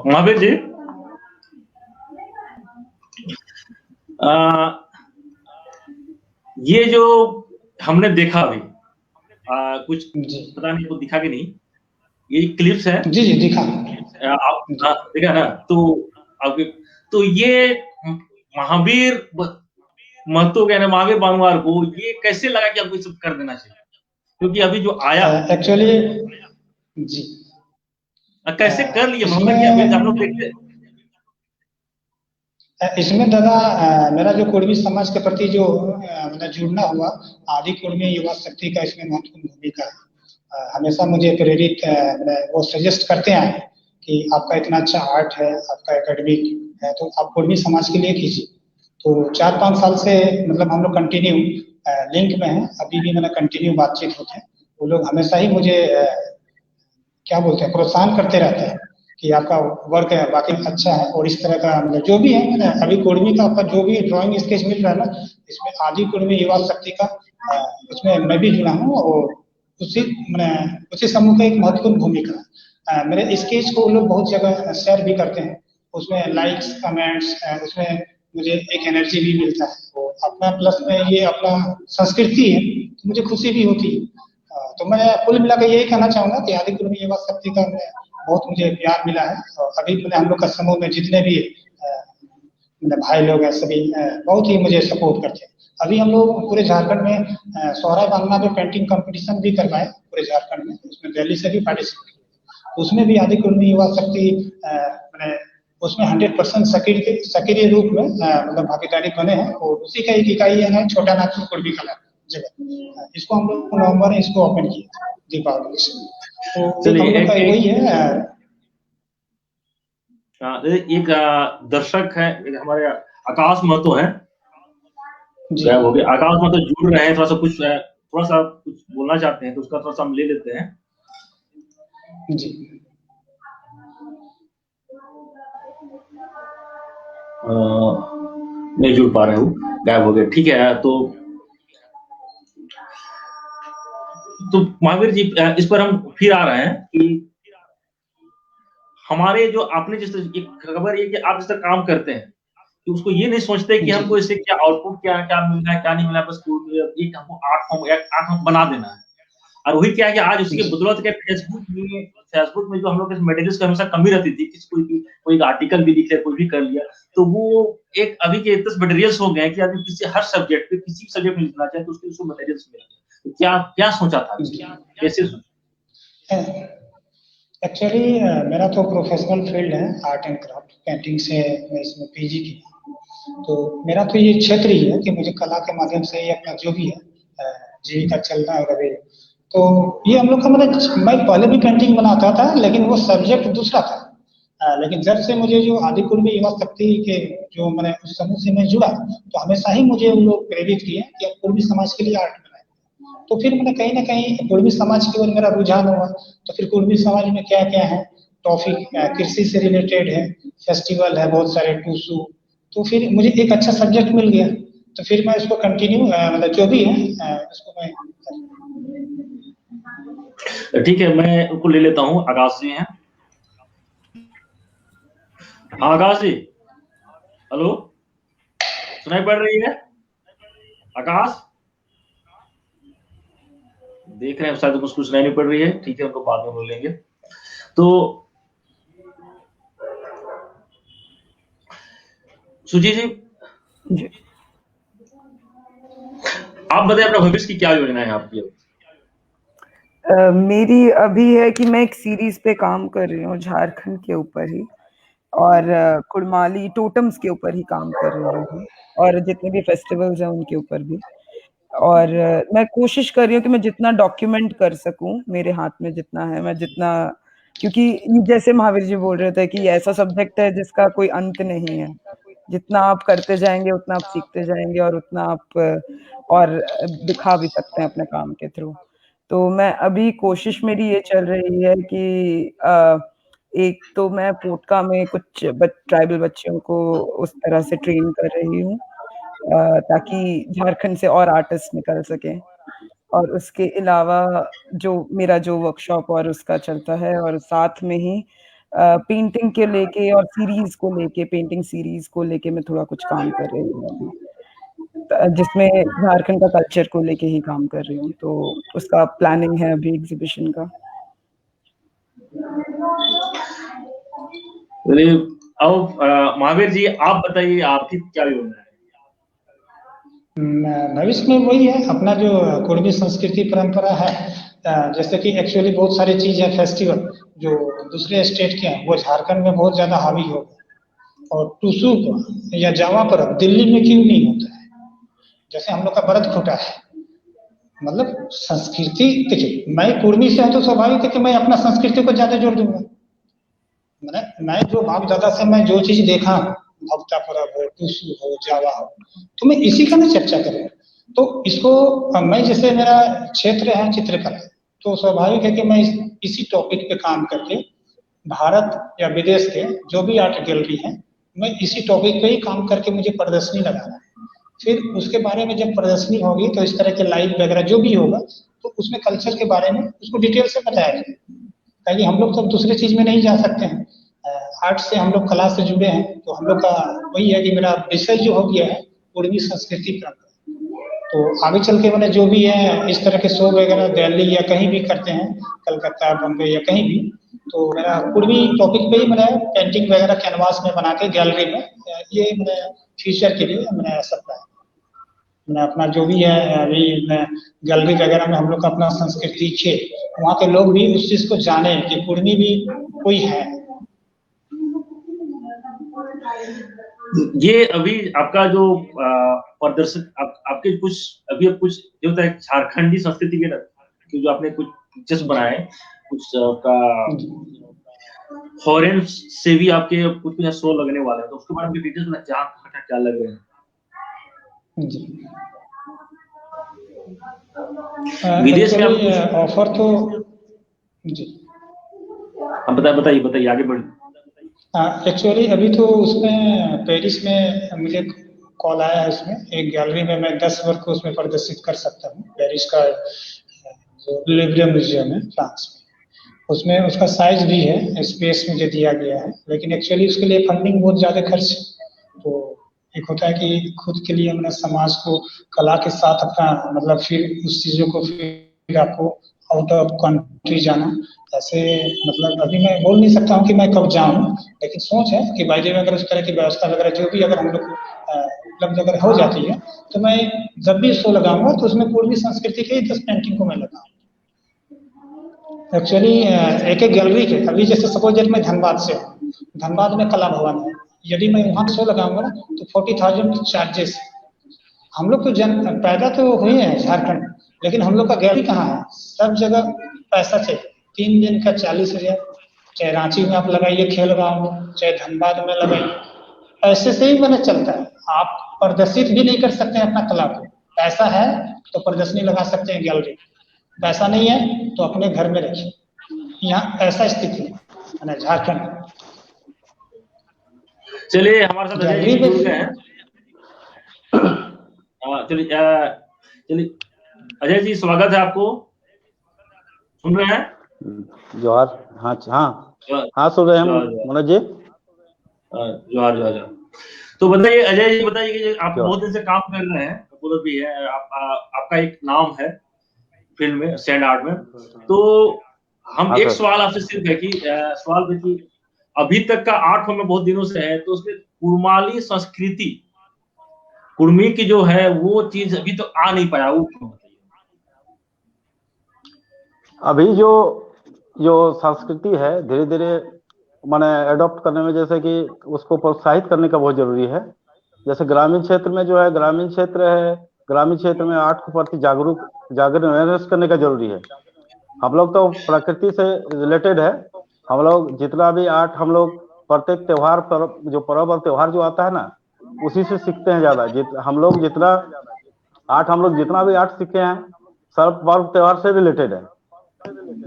महावीर जी, ये जो हमने देखा अभी कुछ पता नहीं, वो दिखा कि नहीं, ये क्लिप्स है। जी जी दिखा, आप देखा ना। तो ये महावीर महतो कहना, महावीर बानुआर को ये कैसे लगा कि आपको ये सब कर देना चाहिए? क्योंकि अभी जो आया एक्चुअली जी कैसे कर लिए महावीर, हम लोग देखते। इसमें दादा मेरा जो कुर्मी समाज के प्रति जो मतलब जुड़ना हुआ, आदि कुर्मी युवा शक्ति का इसमें महत्वपूर्ण भूमिका है। हमेशा मुझे प्रेरित वो सजेस्ट करते हैं कि आपका इतना अच्छा आर्ट है, आपका एकेडमिक है, तो आप कुर्मी समाज के लिए कीजिए। तो 4-5 साल से मतलब हम लोग कंटिन्यू लिंक में हैं, अभी भी मतलब कंटिन्यू बातचीत होते हैं। वो लोग हमेशा ही मुझे क्या बोलते हैं, प्रोत्साहन करते रहते हैं कि आपका वर्क है वाकई अच्छा है, और इस तरह का मतलब जो भी है, मैंने अभी कुर्मी का आपका जो भी ड्राइंग स्केच मिल रहा है ना, इसमें आदि कुर्मी युवा शक्ति का उसमें मैं भी जुड़ा हूँ, और उसी समूह का एक महत्वपूर्ण भूमिका है। मेरे स्केच को लोग बहुत जगह शेयर भी करते हैं, उसमें लाइक्स कमेंट्स, उसमें मुझे एक एनर्जी भी मिलता है। तो अपना प्लस में ये अपना संस्कृति है, तो मुझे खुशी भी होती है। तो मैं कुल मिलाकर यही कहना चाहूंगा कि आदि कुर्मी युवा शक्ति का बहुत मुझे प्यार मिला है, और अभी मैंने हम लोग का समूह में जितने भी भाई लोग हैं सभी बहुत ही मुझे सपोर्ट करते हैं। अभी हम लोग पूरे झारखंड में सोहराय बांग्ला में पेंटिंग कंपटीशन भी करवाए पूरे झारखंड में, उसमें दिल्ली से भी पार्टिसिपेट किया, उसमें भी आदि कुर्मी युवा शक्ति मैंने उसमें 100% सक्रिय रूप में मतलब भागीदारी बने हैं, और उसी का एक इकाई है छोटा नागपुर कुर्मी कला जगह। इसको हम लोग नवंबर में इसको ओपन किया दीपावली से। तो हम लोग का वही है। एक दर्शक है हमारे आकाश महतो है, जी गायब हो गए। आकाश महतो जुड़ रहे हैं, थोड़ा सा कुछ बोलना चाहते हैं तो उसका थोड़ा सा हम ले लेते हैं। जी नहीं जुड़ पा रहे हो, गायब हो गए, ठीक है। तो महावीर जी, इस पर हम फिर आ रहे हैं कि हमारे जो आपने जिस एक खबर ये कि आप जिस तरह काम करते हैं कि उसको ये नहीं सोचते कि जी हमको इससे क्या आउटपुट क्या क्या मिल रहा है क्या नहीं मिल रहा है, बस एक हमको आर्ट फॉर्म बना देना है। और वही क्या है कि आज उसी के जी बदौलत क्या फेसबुक में जो हम लोग के मटेरियल्स की हमेशा कमी रहती थी, कोई आर्टिकल भी लिख लिया, कोई भी कर लिया, तो वो एक अभी के इतने मटेरियल्स हो गए हैं कि आदमी हर सब्जेक्ट पे किसी भी सब्जेक्ट में लिखना चाहे तो उसको मटेरियल्स मिल गए। तो क्या क्या सोचा था, कैसे सोचा? एक्चुअली मेरा तो प्रोफेशनल फील्ड है आर्ट एंड क्राफ्ट, पेंटिंग से मैं इसमें पीजी किया। तो मेरा तो ये क्षेत्र ही है कि मुझे कला के माध्यम से ये अपना जो भी है जीविका चलना है रवि। तो ये हम लोग का मतलब मैं पहले भी पेंटिंग बनाता था लेकिन वो सब्जेक्ट दूसरा था। लेकिन जब से मुझे जो आदि कुर्मी युवा शक्ति के जो मैंने उस समूह से मैं जुड़ा तो हमेशा ही मुझे उन लोग प्रेरित किए कि आप कुर्मी समाज के लिए आर्ट बनाए। तो फिर मैंने कहीं ना कहीं कुर्मी समाज की ओर मेरा रुझान हुआ। तो फिर कुर्मी समाज में क्या क्या है टॉपिक, कृषि से रिलेटेड है, फेस्टिवल है बहुत सारे, टूसू। तो फिर मुझे एक अच्छा सब्जेक्ट मिल गया तो फिर मैं इसको कंटिन्यू मतलब जो भी है इसको मैं ठीक है, मैं उनको ले लेता हूँ। आकाश जी हैं। हाँ आकाश जी, हेलो, सुनाई पड़ रही है? आकाश, देख रहे हैं शायद कुछ सुनाई नहीं पड़ रही है। ठीक है, उनको बाद में बोलेंगे। तो सुजी जी, आप बताएं अपना भविष्य की क्या योजना है आपकी? मेरी अभी है कि मैं एक सीरीज पे काम कर रही हूँ झारखंड के ऊपर ही, और कुड़माली टोटम्स के ऊपर ही काम कर रही हूँ, और जितने भी फेस्टिवल्स हैं उनके ऊपर भी। और मैं कोशिश कर रही हूँ कि मैं जितना डॉक्यूमेंट कर सकूं, मेरे हाथ में जितना है मैं जितना, क्योंकि जैसे महावीर जी बोल रहे थे कि ये ऐसा सब्जेक्ट है जिसका कोई अंत नहीं है। जितना आप करते जाएंगे उतना आप सीखते जाएंगे और उतना आप और दिखा भी सकते हैं अपने काम के थ्रू। तो मैं अभी कोशिश मेरी ये चल रही है कि एक तो मैं पोटका में कुछ ट्राइबल बच्चों को उस तरह से ट्रेन कर रही हूँ ताकि झारखंड से और आर्टिस्ट निकल सकें। और उसके अलावा जो मेरा जो वर्कशॉप और उसका चलता है, और साथ में ही पेंटिंग के लेके और सीरीज को लेके, पेंटिंग सीरीज को लेके मैं थोड़ा कुछ काम कर रही हूँ अभी, जिसमें झारखंड का कल्चर को लेके ही काम कर रही हूँ। तो उसका प्लानिंग है अभी एग्जीबिशन का। अब महावीर जी आप बताइए, आपकी क्या योजना है? भविष्य में वही है अपना जो कुर्मी संस्कृति परंपरा है। जैसे कि एक्चुअली बहुत सारी चीज है फेस्टिवल जो दूसरे स्टेट के हैं वो झारखंड में बहुत ज्यादा हावी हो गए। और टूसू को या जावा पर्व दिल्ली में क्यों नहीं होता है? जैसे हम लोग का भरत खूटा है, मतलब संस्कृति। देखिए मैं कुर्मी से हूं तो स्वाभाविक है कि मैं अपना संस्कृति को ज्यादा जोड़ दूंगा। मैं जो बाप दादा से मैं जो चीज देखा हूं, भक्ता पर्व हो, टूसू हो, जावा हो, तो मैं इसी का ना चर्चा करूँ। तो इसको मैं जैसे मेरा क्षेत्र है चित्रकला, तो स्वाभाविक है कि मैं इसी टॉपिक पे काम करके भारत या विदेश के जो भी आर्ट गैलरी है मैं इसी टॉपिक पे ही काम करके मुझे प्रदर्शनी लगाना है। फिर उसके बारे में जब प्रदर्शनी होगी तो इस तरह के लाइव वगैरह जो भी होगा तो उसमें कल्चर के बारे में उसको डिटेल से बताया जाए, ताकि हम लोग तो दूसरे चीज में नहीं जा सकते हैं। आर्ट से हम लोग कला से जुड़े हैं तो हम लोग का वही है कि मेरा विषय जो हो गया है पूर्वी संस्कृति परंपरा। तो आगे चल के मैंने जो भी है इस तरह के शो वगैरह दिल्ली या कहीं भी करते हैं, कलकत्ता बम्बई या कहीं भी, तो मेरा पूर्वी टॉपिक पे ही मैंने पेंटिंग वगैरह कैनवास में बना के गैलरी में ये मैंने फ्यूचर के लिए मैंने ऐसा प्लान, मैंने अपना जो भी है अभी गैलरी वगैरह में हम लोग का अपना संस्कृति खेल, वहाँ के लोग भी उस चीज को जाने कि कुर्मी भी कोई है। ये अभी आपका जो प्रदर्शन आपके कुछ अभी अब कुछ जो होता है झारखंडी संस्कृति के जो आपने कुछ पिक्चर्स बनाए, कुछ का फॉरेन से भी आपके कुछ शो लगने वाले हैं, तो उसके बारे में डिटेल्स में क्या लग रहे हैं जी। विदेश में एक्चुअली ऑफर तो जी बताइए आगे बढ़िए। एक्चुअली अभी तो उसमें पेरिस में मुझे कॉल आया है, उसमें एक गैलरी में मैं 10 वर्क को उसमें प्रदर्शित कर सकता हूँ। पेरिस का जो लूवरे म्यूजियम है फ्रांस में, उसमें उसका साइज भी है, स्पेस मुझे दिया गया है, लेकिन एक्चुअली उसके लिए फंडिंग बहुत ज़्यादा खर्च है। तो एक होता है कि खुद के लिए मैंने समाज को कला के साथ अपना मतलब फिर उस चीज़ों को फिर आपको आउट ऑफ कंट्री जाना, ऐसे मतलब अभी मैं बोल नहीं सकता हूँ कि मैं कब जाऊँ, लेकिन सोच है कि बाई में अगर उस तरह की व्यवस्था वगैरह जो भी अगर हम लोग उपलब्ध अगर हो जाती है, तो मैं जब भी शो लगाऊंगा तो उसमें पूर्वी संस्कृति के 10 पेंटिंग को मैं लगाऊंगा। एक्चुअली एक एक गैलरी के अभी जैसे सपोज दैट मैं धनबाद से हूँ, धनबाद में कला भवन है, यदि मैं वहाँ शो लगाऊंगा ना तो 40,000 चार्जेस। हम लोग तो पैदा तो हुए हैं झारखंड, लेकिन हम लोग का गैलरी कहाँ है? सब जगह पैसा चाहिए। 3 दिन का 40,000, चाहे रांची में आप लगाइए खेल गाँव में, चाहे धनबाद में लगाइए, पैसे से ही मैंने चलता है। आप प्रदर्शित भी नहीं कर सकते हैं अपना कला को। पैसा है तो प्रदर्शनी लगा सकते हैं गैलरी, पैसा नहीं है तो अपने घर में रखिए। यहाँ ऐसा स्थिति है झारखंड। चलिए हमारे साथ अजय जी गैलरी जुड़ गए हैं। चलिए अजय जी स्वागत है आपको, सुन रहे हैं? जोहार। हाँ सुन रहे हैं मनोज जी। जोहार। तो बताइए अजय जी, बताइए कि आप बहुत दिन से काम कर रहे हैं, पूरा भी है, आपका एक नाम है फिल्म में, सैंड आर्ट में, तो हम एक सवाल आपसे सिर्फ है कि अभी तक का आर्ट फॉर्म में बहुत दिनों से है, तो उसमें कुड़माली संस्कृति, कुड़मी की जो है वो चीज अभी तो आ नहीं पाया, वो क्यों? अभी जो संस्कृति है धीरे धीरे माने एडॉप्ट करने में, जैसे कि उसको प्रोत्साहित करने का बहुत जरूरी है। जैसे ग्रामीण क्षेत्र में जो है, ग्रामीण क्षेत्र में आर्ट के प्रति जागरूक अवेयरनेस करने का जरूरी है। हम लोग तो प्रकृति से रिलेटेड है, हम लोग जितना भी आर्ट हम लोग प्रत्येक त्योहार पर जो पर्व और त्योहार जो आता है ना, उसी से सीखते हैं ज्यादा। हम लोग जितना भी आर्ट सीखे हैं सब पर्व त्योहार से रिलेटेड है।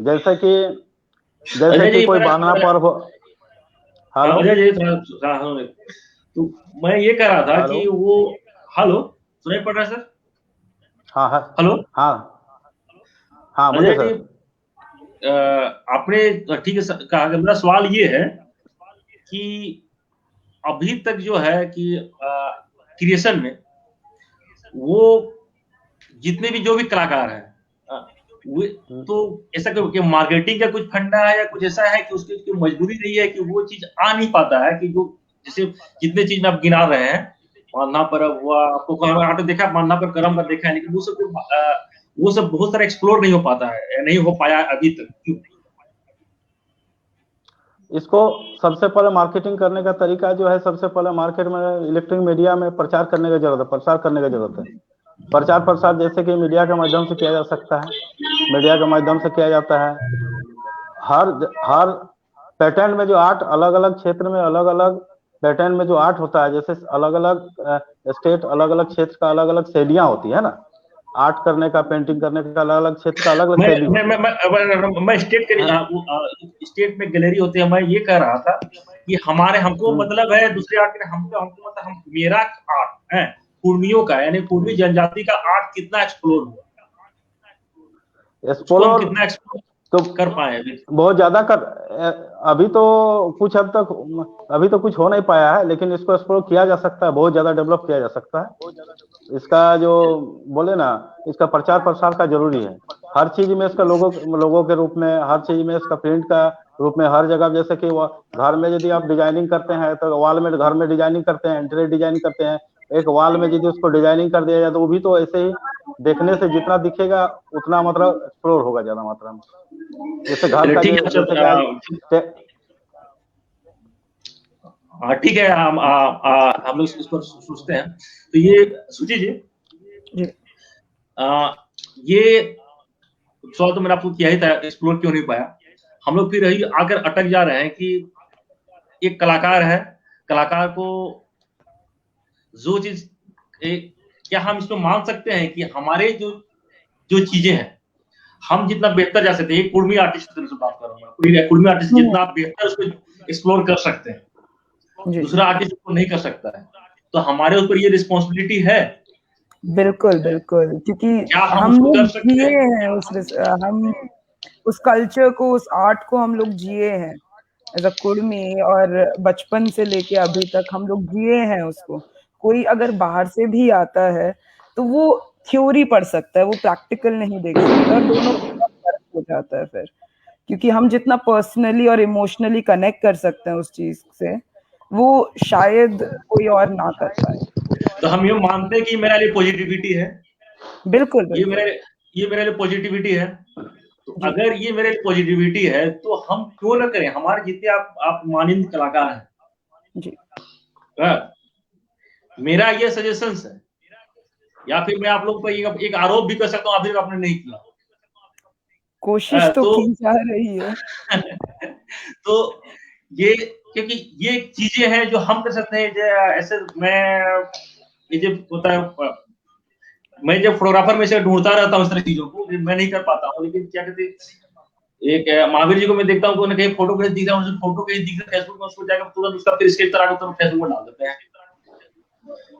जैसे कि कोई बांधना पर्व। हेलो अजय जी, तो मैं ये कह रहा था कि वो हेलो सुनाई पड़ रहा है सर? हाँ हेलो हाँ बोलिए सर। आपने ठीक है कहा। मेरा सवाल ये है कि अभी तक जो है कि क्रिएशन में वो जितने भी जो भी कलाकार हैं, तो ऐसा कि मार्केटिंग का कुछ फंडा है या कुछ ऐसा है कि उसकी मजबूरी नहीं है कि वो चीज आ नहीं पाता है, कि जो जैसे जितने चीज में आप गिना रहे हैं, मानना पर हुआ, आपको देखा मानना पर कर्म पर देखा है, लेकिन वो सब बहुत सारा एक्सप्लोर नहीं हो पाता है, नहीं हो पाया अभी तक, क्यों? इसको सबसे पहले मार्केटिंग करने का तरीका जो है, सबसे पहले मार्केट में इलेक्ट्रॉनिक मीडिया में प्रचार करने की जरूरत है, प्रसार करने की जरूरत है। प्रचार प्रसार जैसे कि मीडिया के माध्यम से किया जा सकता है, मीडिया के माध्यम से किया जाता है। हर पैटर्न में जो आर्ट, अलग अलग क्षेत्र में अलग अलग पैटर्न में जो आर्ट होता है, जैसे अलग अलग स्टेट, अलग अलग क्षेत्र का अलग अलग शैलियां होती है ना, आर्ट करने का, पेंटिंग करने का अलग अलग क्षेत्र का अलग अलग शैली होती है। मैं स्टेट में गैलरी होती है, मैं ये कह रहा था कि हमको मतलब है दूसरे आर्ट के, हमको मतलब मेरा आर्ट है कुर्मियों का, यानी कुर्मी जनजाति का आर्ट कितना एक्सप्लोर हुआ, कितना एक्सप्लोर तो कर पाए अभी? बहुत ज्यादा अभी तो कुछ हद तक अभी तो कुछ हो नहीं पाया है, लेकिन इसको एक्सप्लोर किया जा सकता है, बहुत ज्यादा डेवलप किया जा सकता है। इसका जो बोले ना, इसका प्रचार प्रसार का जरूरी है। हर चीज में इसका लोगों के रूप में, हर चीज में इसका प्रिंट का रूप में, हर जगह। जैसे कि घर में यदि आप डिजाइनिंग करते हैं तो वॉल में, घर में डिजाइनिंग करते हैं, इंटीरियर डिजाइनिंग करते हैं, एक वॉल में यदि उसको डिजाइनिंग कर दिया जाए तो वो भी तो ऐसे ही देखने से जितना दिखेगा उतना मतलब एक्सप्लोर होगा ज्यादा मात्रा में। जैसे घर का ठीक है, हम लोग इस पर सोचते हैं। तो ये सुची जी, ये सवाल तो मैंने आपको किया ही था, एक्सप्लोर क्यों नहीं पाया। हम लोग फिर आकर अटक जा रहे हैं कि एक कलाकार है, कलाकार को जो चीज क्या हम इसमें मान सकते हैं कि हमारे जो जो चीजें हैं हम जितना बेहतर जा सकते हैं, एक कुर्मी आर्टिस्ट की तरफ से बात कर रहा हूँ, कोई कुर्मी आर्टिस्ट जितना बेहतर उसको एक्सप्लोर कर सकते हैं, दूसरा आर्टिस्ट उसको नहीं कर सकता है, तो हमारे ऊपर ये रिस्पॉन्सिबिलिटी है। बिल्कुल बिल्कुल, क्योंकि हम लोग जिए हैं हम उस कल्चर को, उस आर्ट को हम लोग जिए हैं एज अ कुर्मी, और बचपन से लेके अभी तक हम लोग जिए हैं उसको। कोई अगर बाहर से भी आता है तो वो थ्योरी पढ़ सकता है, वो प्रैक्टिकल नहीं देख सकता, दोनों का फर्क हो जाता है फिर, क्योंकि हम जितना पर्सनली और इमोशनली कनेक्ट कर सकते हैं उस चीज से, वो शायद कोई और ना कर पाए। तो हम ये मानते हैं कि मेरा लिए पॉजिटिविटी है। बिल्कुल, ये मेरे लिए पॉजिटिविटी है। तो अगर ये मेरे लिए पॉजिटिविटी है तो हम क्यों ना करें, हमारे जितने आप मानिंद कलाकार हैं जी, मेरा ये सजेशंस है, या फिर मैं आप लोगों पर एक आरोप भी कर सकता हूँ, अभी आपने नहीं किया, कोशिश तो की जा रही है। तो ये, क्योंकि ये चीजें हैं जो हम कर सकते हैं। ऐसे ये जो होता है, मैं जब फोटोग्राफर में से ढूंढता रहता हूँ इस तरह चीजों को, मैं नहीं कर पाता हूँ, लेकिन क्या कहते हैं, एक महावीर जी को मैं देखता हूँ कि उन्हें कहीं फोटो कहीं दिख रहा है, फोटो कहीं दिख रहा है फेसबुक में, उसको जाकर तुरंत उसका फिर स्केच करा कर फेसबुक में डाल देते हैं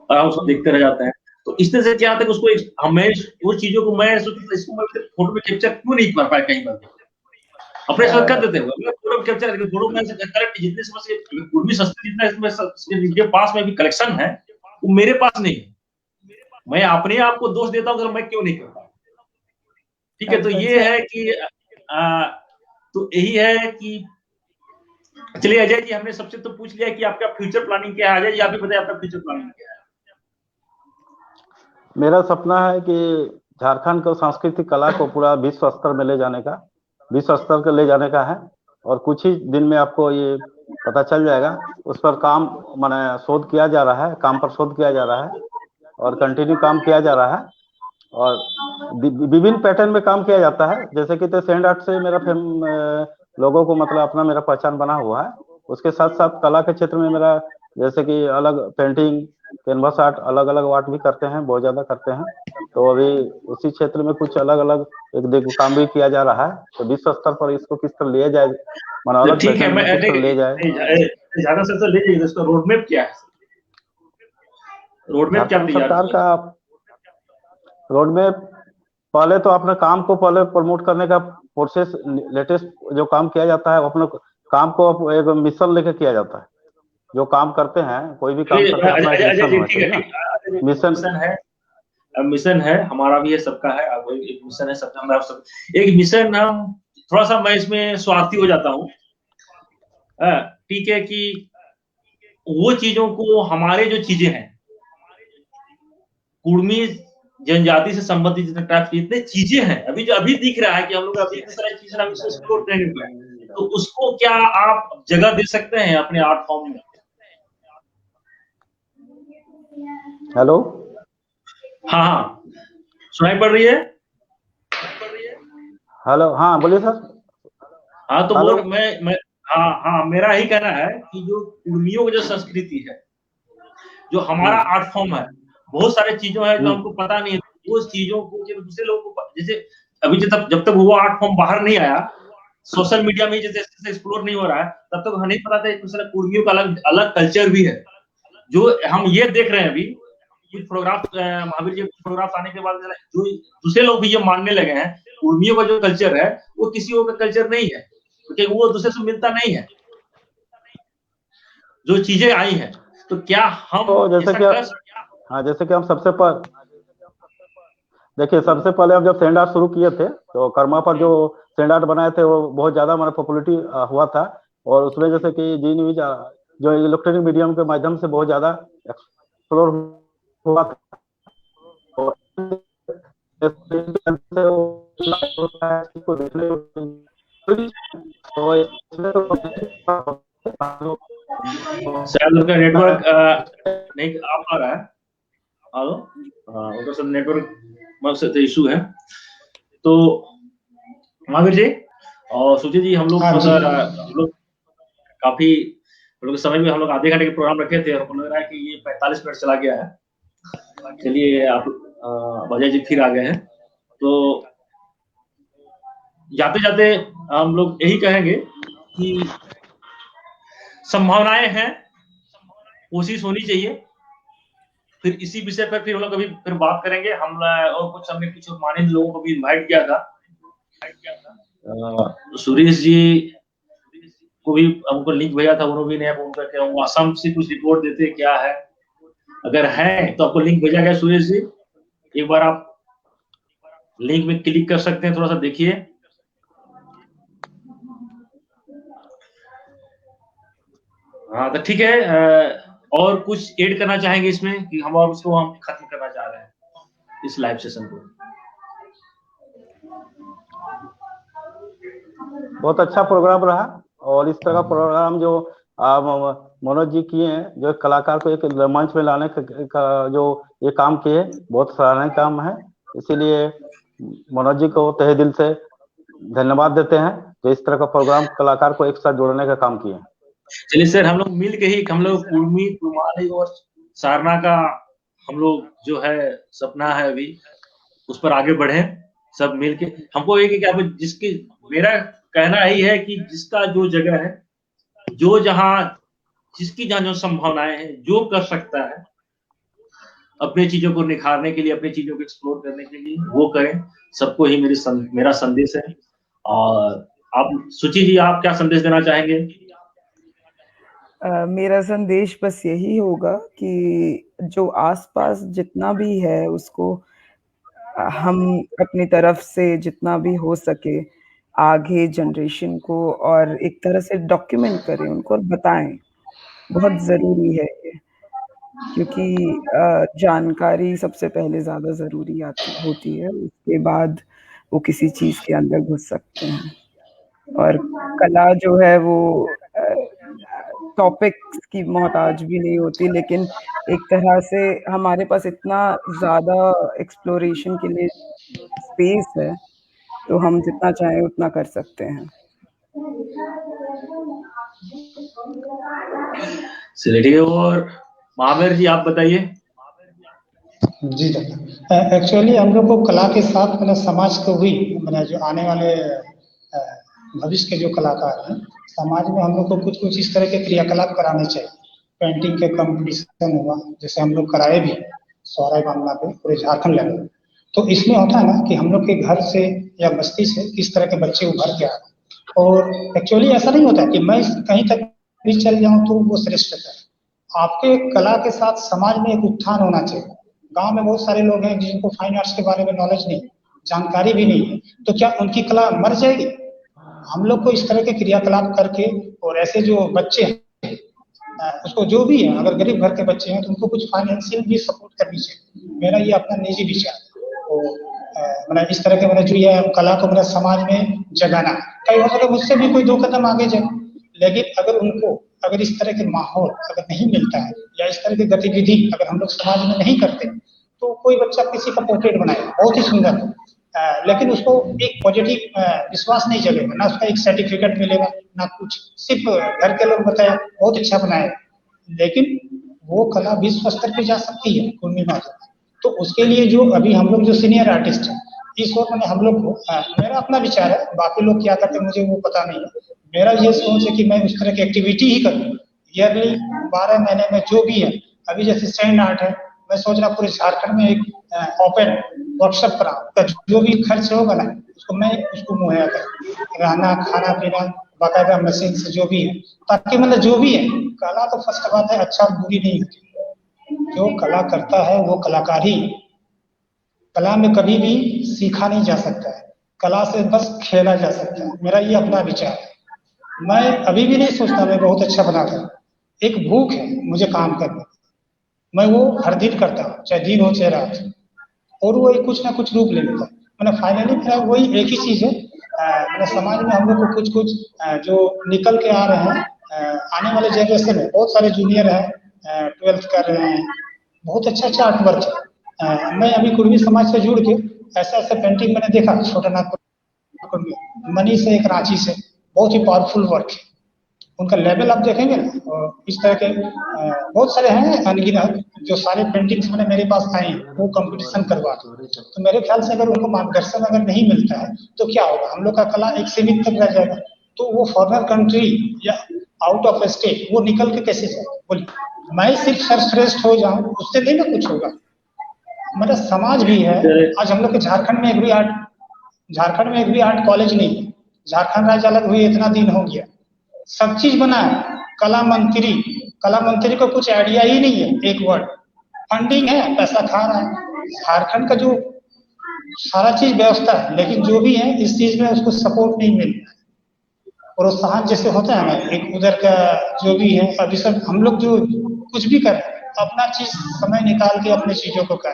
और हम उसको देखते रह जाते हैं। तो इस तरह से क्या होता है, उसको हमें वो चीजों को मैं इसको मैं फोटो में कैप्चर क्यों नहीं कर पाया, कहीं बार अपने साथ कर देते हैं फोटो कैप्चर करके, फोटो में करेक्ट जितने समझ कुर्मी सस्ते जितना इसमें जिनके पास में भी कलेक्शन है वो मेरे पास नहीं है, मैं अपने आप को दोष देता हूँ मैं क्यों नहीं कर पाया। ठीक है, तो ये है कि तो यही है कि चलिए अजय जी, हमने सबसे तो पूछ लिया कि आपका फ्यूचर प्लानिंग क्या है। अजय जी आप भी बताइए आपका फ्यूचर प्लानिंग क्या है। मेरा सपना है कि झारखंड को सांस्कृतिक कला को पूरा विश्व स्तर में ले जाने का, विश्व स्तर पर ले जाने का है, और कुछ ही दिन में आपको ये पता चल जाएगा। उस पर काम माने शोध किया जा रहा है, काम पर शोध किया जा रहा है और कंटिन्यू काम किया जा रहा है, और विभिन्न पैटर्न में काम किया जाता है। जैसे कि सैंड आर्ट से मेरा लोगों को मतलब अपना मेरा पहचान बना हुआ है। उसके साथ साथ कला के क्षेत्र में मेरा जैसे कि अलग पेंटिंग, कैनवास आर्ट, अलग अलग आर्ट भी करते हैं, बहुत ज्यादा करते हैं। तो अभी उसी क्षेत्र में कुछ अलग अलग एक काम भी किया जा रहा है। तो विश्व स्तर पर इसको किस तरह लिया जाए, अलग ठीक है, मैं ले जाए, ज्यादा से ले जाइए। इसका रोडमैप क्या है, रोडमैप क्या सरकार का रोडमैप? पहले तो अपने काम को पहले प्रमोट करने का प्रोसेस, लेटेस्ट जो काम किया जाता है अपने काम को एक मिशन लेकर किया जाता है। जो काम करते हैं, कोई भी काम करते हैं, अपना एक मिशन है, हमारा भी है, सबका है, एक मिशन है सबका, एक मिशन। हम थोड़ा सा मैं इसमें स्वार्थी हो जाता हूँ, ठीक है, कि वो चीजों को, हमारे जो चीजें हैं कुर्मी जनजाति से संबंधित जितने टाइप की जितने चीजें हैं, अभी जो अभी दिख रहा है कि हम लोग अभी इतनी सारी चीजें हम इसको एक्सप्लोर नहीं कर पाए, तो उसको क्या आप जगह दे सकते हैं अपने आर्ट फॉर्म में? हेलो, हाँ सुनाई पड़ रही है? हेलो, हाँ बोलिए सर। हाँ तो बोल मैं हाँ मेरा ही कहना है कि जो कुर्मियों की जो संस्कृति है, जो हमारा आर्ट फॉर्म है, बहुत सारे चीजों है जो हमको पता नहीं है, उस चीजों को दूसरे लोगों को, जैसे अभी जब तक वो आर्ट फॉर्म बाहर नहीं आया, सोशल मीडिया में जैसे एक्सप्लोर नहीं हो रहा है, तब तक हमें नहीं पता था दूसरा कुर्मियों का अलग कल्चर भी है। जो हम ये देख रहे हैं अभी कुछ फोटोग्राफ, महावीर जी फोटोग्राफ आने के बाद जो दूसरे लोग भी ये मानने लगे हैं कुर्मियों का जो कल्चर है वो किसी और का कल्चर नहीं है, क्योंकि वो दूसरे से मिलता नहीं है जो चीजें आई हैं। तो क्या हम तो जैसे कि हम सबसे देखिए, सबसे पहले हम जब सैंड आर्ट शुरू किए थे तो कर्मा पर जो सैंड आर्ट बनाए थे वो बहुत ज्यादा हमारा पॉपुलरिटी हुआ था, और उसमें जैसे कि जी न्यूज जो इलेक्ट्रॉनिक मीडियम के माध्यम से बहुत ज्यादा एक्सप्लोर हुआ था। शायद उसका नेटवर्क नहीं आ पा रहा है। हेलो, उधर सब नेटवर्क से इशू है। तो महावीर जी और सुजी जी, हम लोग काफी हम लोग समय में हम लोग आधे घंटे के प्रोग्राम रखे थे, हमको लग रहा है कि ये 45 मिनट चला गया है। चलिए आप अजय जी फिर आ गए हैं, तो जाते जाते हम लोग यही कहेंगे कि संभावनाएं हैं, कोशिश होनी चाहिए। फिर इसी विषय पर फिर हम लोग कभी फिर बात करेंगे। हमने कुछ मानिंद लोगों को भी इनवाइट किया था। सुरेश जी को भी हमको लिंक भेजा था, उन्होंने भी नहीं पहुंचा क्या वो असम से कुछ रिपोर्ट देते क्या है, अगर है तो आपको लिंक भेजा गया सुरेश जी, एक बार आप लिंक में क्लिक कर सकते हैं, थोड़ा सा देखिए। हाँ तो ठीक है, और कुछ ऐड करना चाहेंगे इसमें कि हम खत्म करना चाह रहे हैं इस लाइव सेशन को? बहुत अच्छा प्रोग्राम रहा, और इस तरह का प्रोग्राम जो मनोज जी किए हैं, जो कलाकार को एक मंच में लाने का जो ये काम किए, बहुत सराहनीय काम है। इसीलिए मनोज जी को तहे दिल से धन्यवाद देते हैं, जो इस तरह का प्रोग्राम कलाकार को एक साथ जोड़ने का काम किए। चलिए सर, हम लोग मिल के ही, हम लोग कुर्मी, कुमारी और सारना का हम लोग जो है सपना है अभी, उस पर आगे बढ़े सब मिल के। हमको एक मेरा कहना यही है कि जिसका जो जगह है, जिसकी जहाँ जो संभावनाएं हैं, जो कर सकता है अपने चीजों को निखारने के लिए, अपने चीजों को एक्सप्लोर करने के लिए, वो करें। सबको ही मेरा संदेश है। और आप सुचि जी, आप क्या संदेश देना चाहेंगे? मेरा संदेश बस यही होगा कि जो आसपास जितना भी है उसको हम अपनी तरफ से जितना भी हो सके आगे जनरेशन को और एक तरह से डॉक्यूमेंट करें उनको और बताएं, बहुत ज़रूरी है ये, क्योंकि जानकारी सबसे पहले ज़्यादा ज़रूरी होती है, उसके बाद वो किसी चीज़ के अंदर घुस सकते हैं। और कला जो है वो टॉपिक्स की मोहताज भी नहीं होती, लेकिन एक तरह से हमारे पास इतना ज़्यादा एक्सप्लोरेशन के लिए स्पेस है, तो हम जितना चाहें उतना कर सकते हैं। चलिए ठीक है। और महावीर जी, आप बताइए। जी दादा, एक्चुअली हम लोग को कला के साथ मैंने समाज को भी, मैंने जो आने वाले भविष्य के जो कलाकार हैं, समाज में हम लोग को कुछ कुछ इस तरह के क्रियाकलाप कराने चाहिए। पेंटिंग के कंपटीशन हुआ, जैसे हम लोग कराए भी सौराय मामला पे पूरे झारखंड लेवल। तो इसमें होता है ना कि हम लोग के घर से या बस्ती से किस तरह के बच्चे उभर के आ रहे हैं। और एक्चुअली ऐसा नहीं होता कि मैं कहीं तक भी चल जाऊं तो वो श्रेष्ठ है। आपके कला के साथ समाज में एक उत्थान होना चाहिए। गांव में बहुत सारे लोग हैं जिनको फाइन आर्ट्स के बारे में नॉलेज नहीं, जानकारी भी नहीं है, तो क्या उनकी कला मर जाएगी? हम लोग को इस तरह के क्रियाकलाप करके, और ऐसे जो बच्चे हैं उसको जो भी है, अगर गरीब घर के बच्चे हैं तो उनको कुछ फाइनेंशियल भी सपोर्ट करनी चाहिए। मेरा ये अपना निजी विचार है। तो मैंने इस तरह के मैंने जो ये कला को मेरा समाज में जगाना, कई हो सके मुझसे भी कोई 2 कदम आगे जाए, लेकिन अगर इस तरह के माहौल अगर नहीं मिलता है या इस तरह की गतिविधि अगर हम लोग समाज में नहीं करते, तो कोई बच्चा किसी का पोर्ट्रेट बनाएगा बहुत ही सुंदर, लेकिन उसको एक पॉजिटिव विश्वास नहीं जगेगा, ना उसका एक सर्टिफिकेट मिलेगा, ना कुछ, सिर्फ घर के लोग बताया बहुत अच्छा बनाया, लेकिन वो कला विश्व स्तर पे जा सकती है कुर्मी माधव। तो उसके लिए जो अभी हम लोग जो सीनियर आर्टिस्ट हैं, इस वक्त में हम लोग को, मेरा अपना विचार है, बाकी लोग क्या करते हैं मुझे वो पता नहीं है, मेरा ये सोच है कि मैं उस तरह की एक्टिविटी ही करूँ। ईयरली 12 महीने में जो भी है, अभी जैसे सैंड आर्ट है, मैं सोच रहा पूरे झारखंड में एक ओपन वर्कशॉप कराऊं, जो भी खर्च होगा ना उसको मुहैया करूं, रहना खाना पीना बाकायदा मशीन से जो भी है, ताकि मतलब जो भी है, कला तो फर्स्ट बात है अच्छा और बुरी नहीं होती, जो कला करता है वो कलाकार ही। कला में कभी भी सीखा नहीं जा सकता है, कला से बस खेला जा सकता है, मेरा ये अपना विचार है। मैं अभी भी नहीं सोचता मैं बहुत अच्छा बनाता हूँ, एक भूख है मुझे काम करने, मैं वो हर दिन करता हूँ, चाहे दिन हो चाहे रात, और वो कुछ ना कुछ रूप ले लेता है। मैंने फाइनली मेरा वही एक ही चीज है, मैंने समाज में हम लोग को कुछ कुछ जो निकल के आ रहे हैं, आने वाले जनरेशन में बहुत सारे जूनियर हैं, 12th कर रहे हैं, बहुत अच्छा अच्छा आर्ट वर्क है। मैं अभी कुर्मी समाज से जुड़ के ऐसा ऐसा पेंटिंग मैंने देखा, छोटा नागपुर में मनी से, एक रांची से, बहुत ही पावरफुल वर्क है। उनका लेवल आप देखेंगे ना, और इस तरह के बहुत सारे हैं अनगिनत जो सारे पेंटिंग्स मैंने मेरे पास आए हैं, वो कंपटीशन करवा रहे हैं। तो मेरे ख्याल से अगर उनको मार्गदर्शन अगर नहीं मिलता है तो क्या होगा, हम लोग का कला एक सीमित तक रह जाएगा। तो वो फॉरेनर कंट्री या आउट ऑफ स्टेट वो निकल के कैसे जाए बोलिए। मैं सिर्फ सर्वश्रेष्ठ हो जाऊं उससे नहीं ना कुछ होगा, हमारा समाज भी है। आज हम लोग के झारखंड में एक भी आर्ट कॉलेज नहीं है। झारखंड राज्य अलग हुए इतना दिन हो गया, सब चीज बना है। कला मंत्री को कुछ आइडिया ही नहीं है, एक वर्ड फंडिंग है, पैसा खा रहा है। झारखंड का जो सारा चीज व्यवस्था है, लेकिन जो भी है इस चीज में उसको सपोर्ट नहीं मिल रहा है। प्रोत्साहन जैसे होता है ना, एक उधर का जो भी है, अभी सब हम लोग जो कुछ भी कर अपना चीज समय निकाल के अपने चीजों को कर,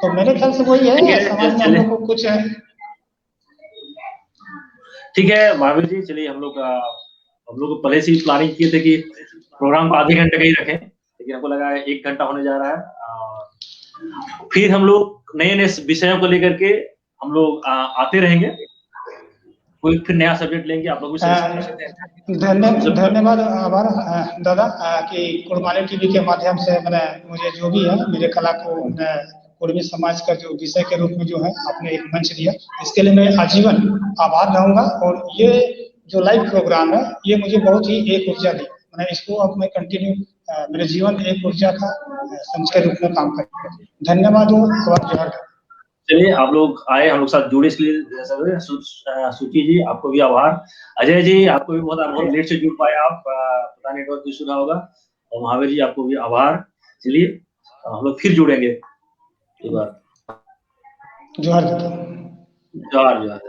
तो मेरे ख्याल से वही है, समाज में हम लोग को कुछ है। ठीक है महावीर जी, चलिए हम लोग पहले से ही प्लानिंग किए थे कि प्रोग्राम को आधे घंटे का ही रखें, लेकिन हमको लगा 1 घंटा होने जा रहा है। फिर हम लोग नए नए विषयों को लेकर के हम लोग आते रहेंगे, कोई फिर नया सब्जेक्ट लेंगे, आप लोग भी सजेशन कर सकते हैं। धन्यवाद आभार दादा कि कुड़माली टीवी के माध्यम से मैंने मुझे जो भी है मेरे कला को कुर्मी समाज का जो विषय के रूप में जो है आपने एक मंच दिया, इसके लिए मैं आजीवन आभार रहूंगा। और ये जो लाइव प्रोग्राम है ये मुझे बहुत ही एक ऊर्जा दी, मैंने इसको अब मैं कंटिन्यू मेरे जीवन में एक ऊर्जा का संचय रूप में काम करेंगे। धन्यवाद और चलिए आप लोग आए, हम लोग साथ जुड़े, इसके लिए सूची जी आपको भी आभार। अजय जी आपको भी बहुत लेट से जुड़ पाए आप, पता नेटवर्क इशू रहा होगा। और महावीर जी आपको भी आभार। चलिए हम लोग फिर जुड़ेंगे एक बार। जोहार। जोहार।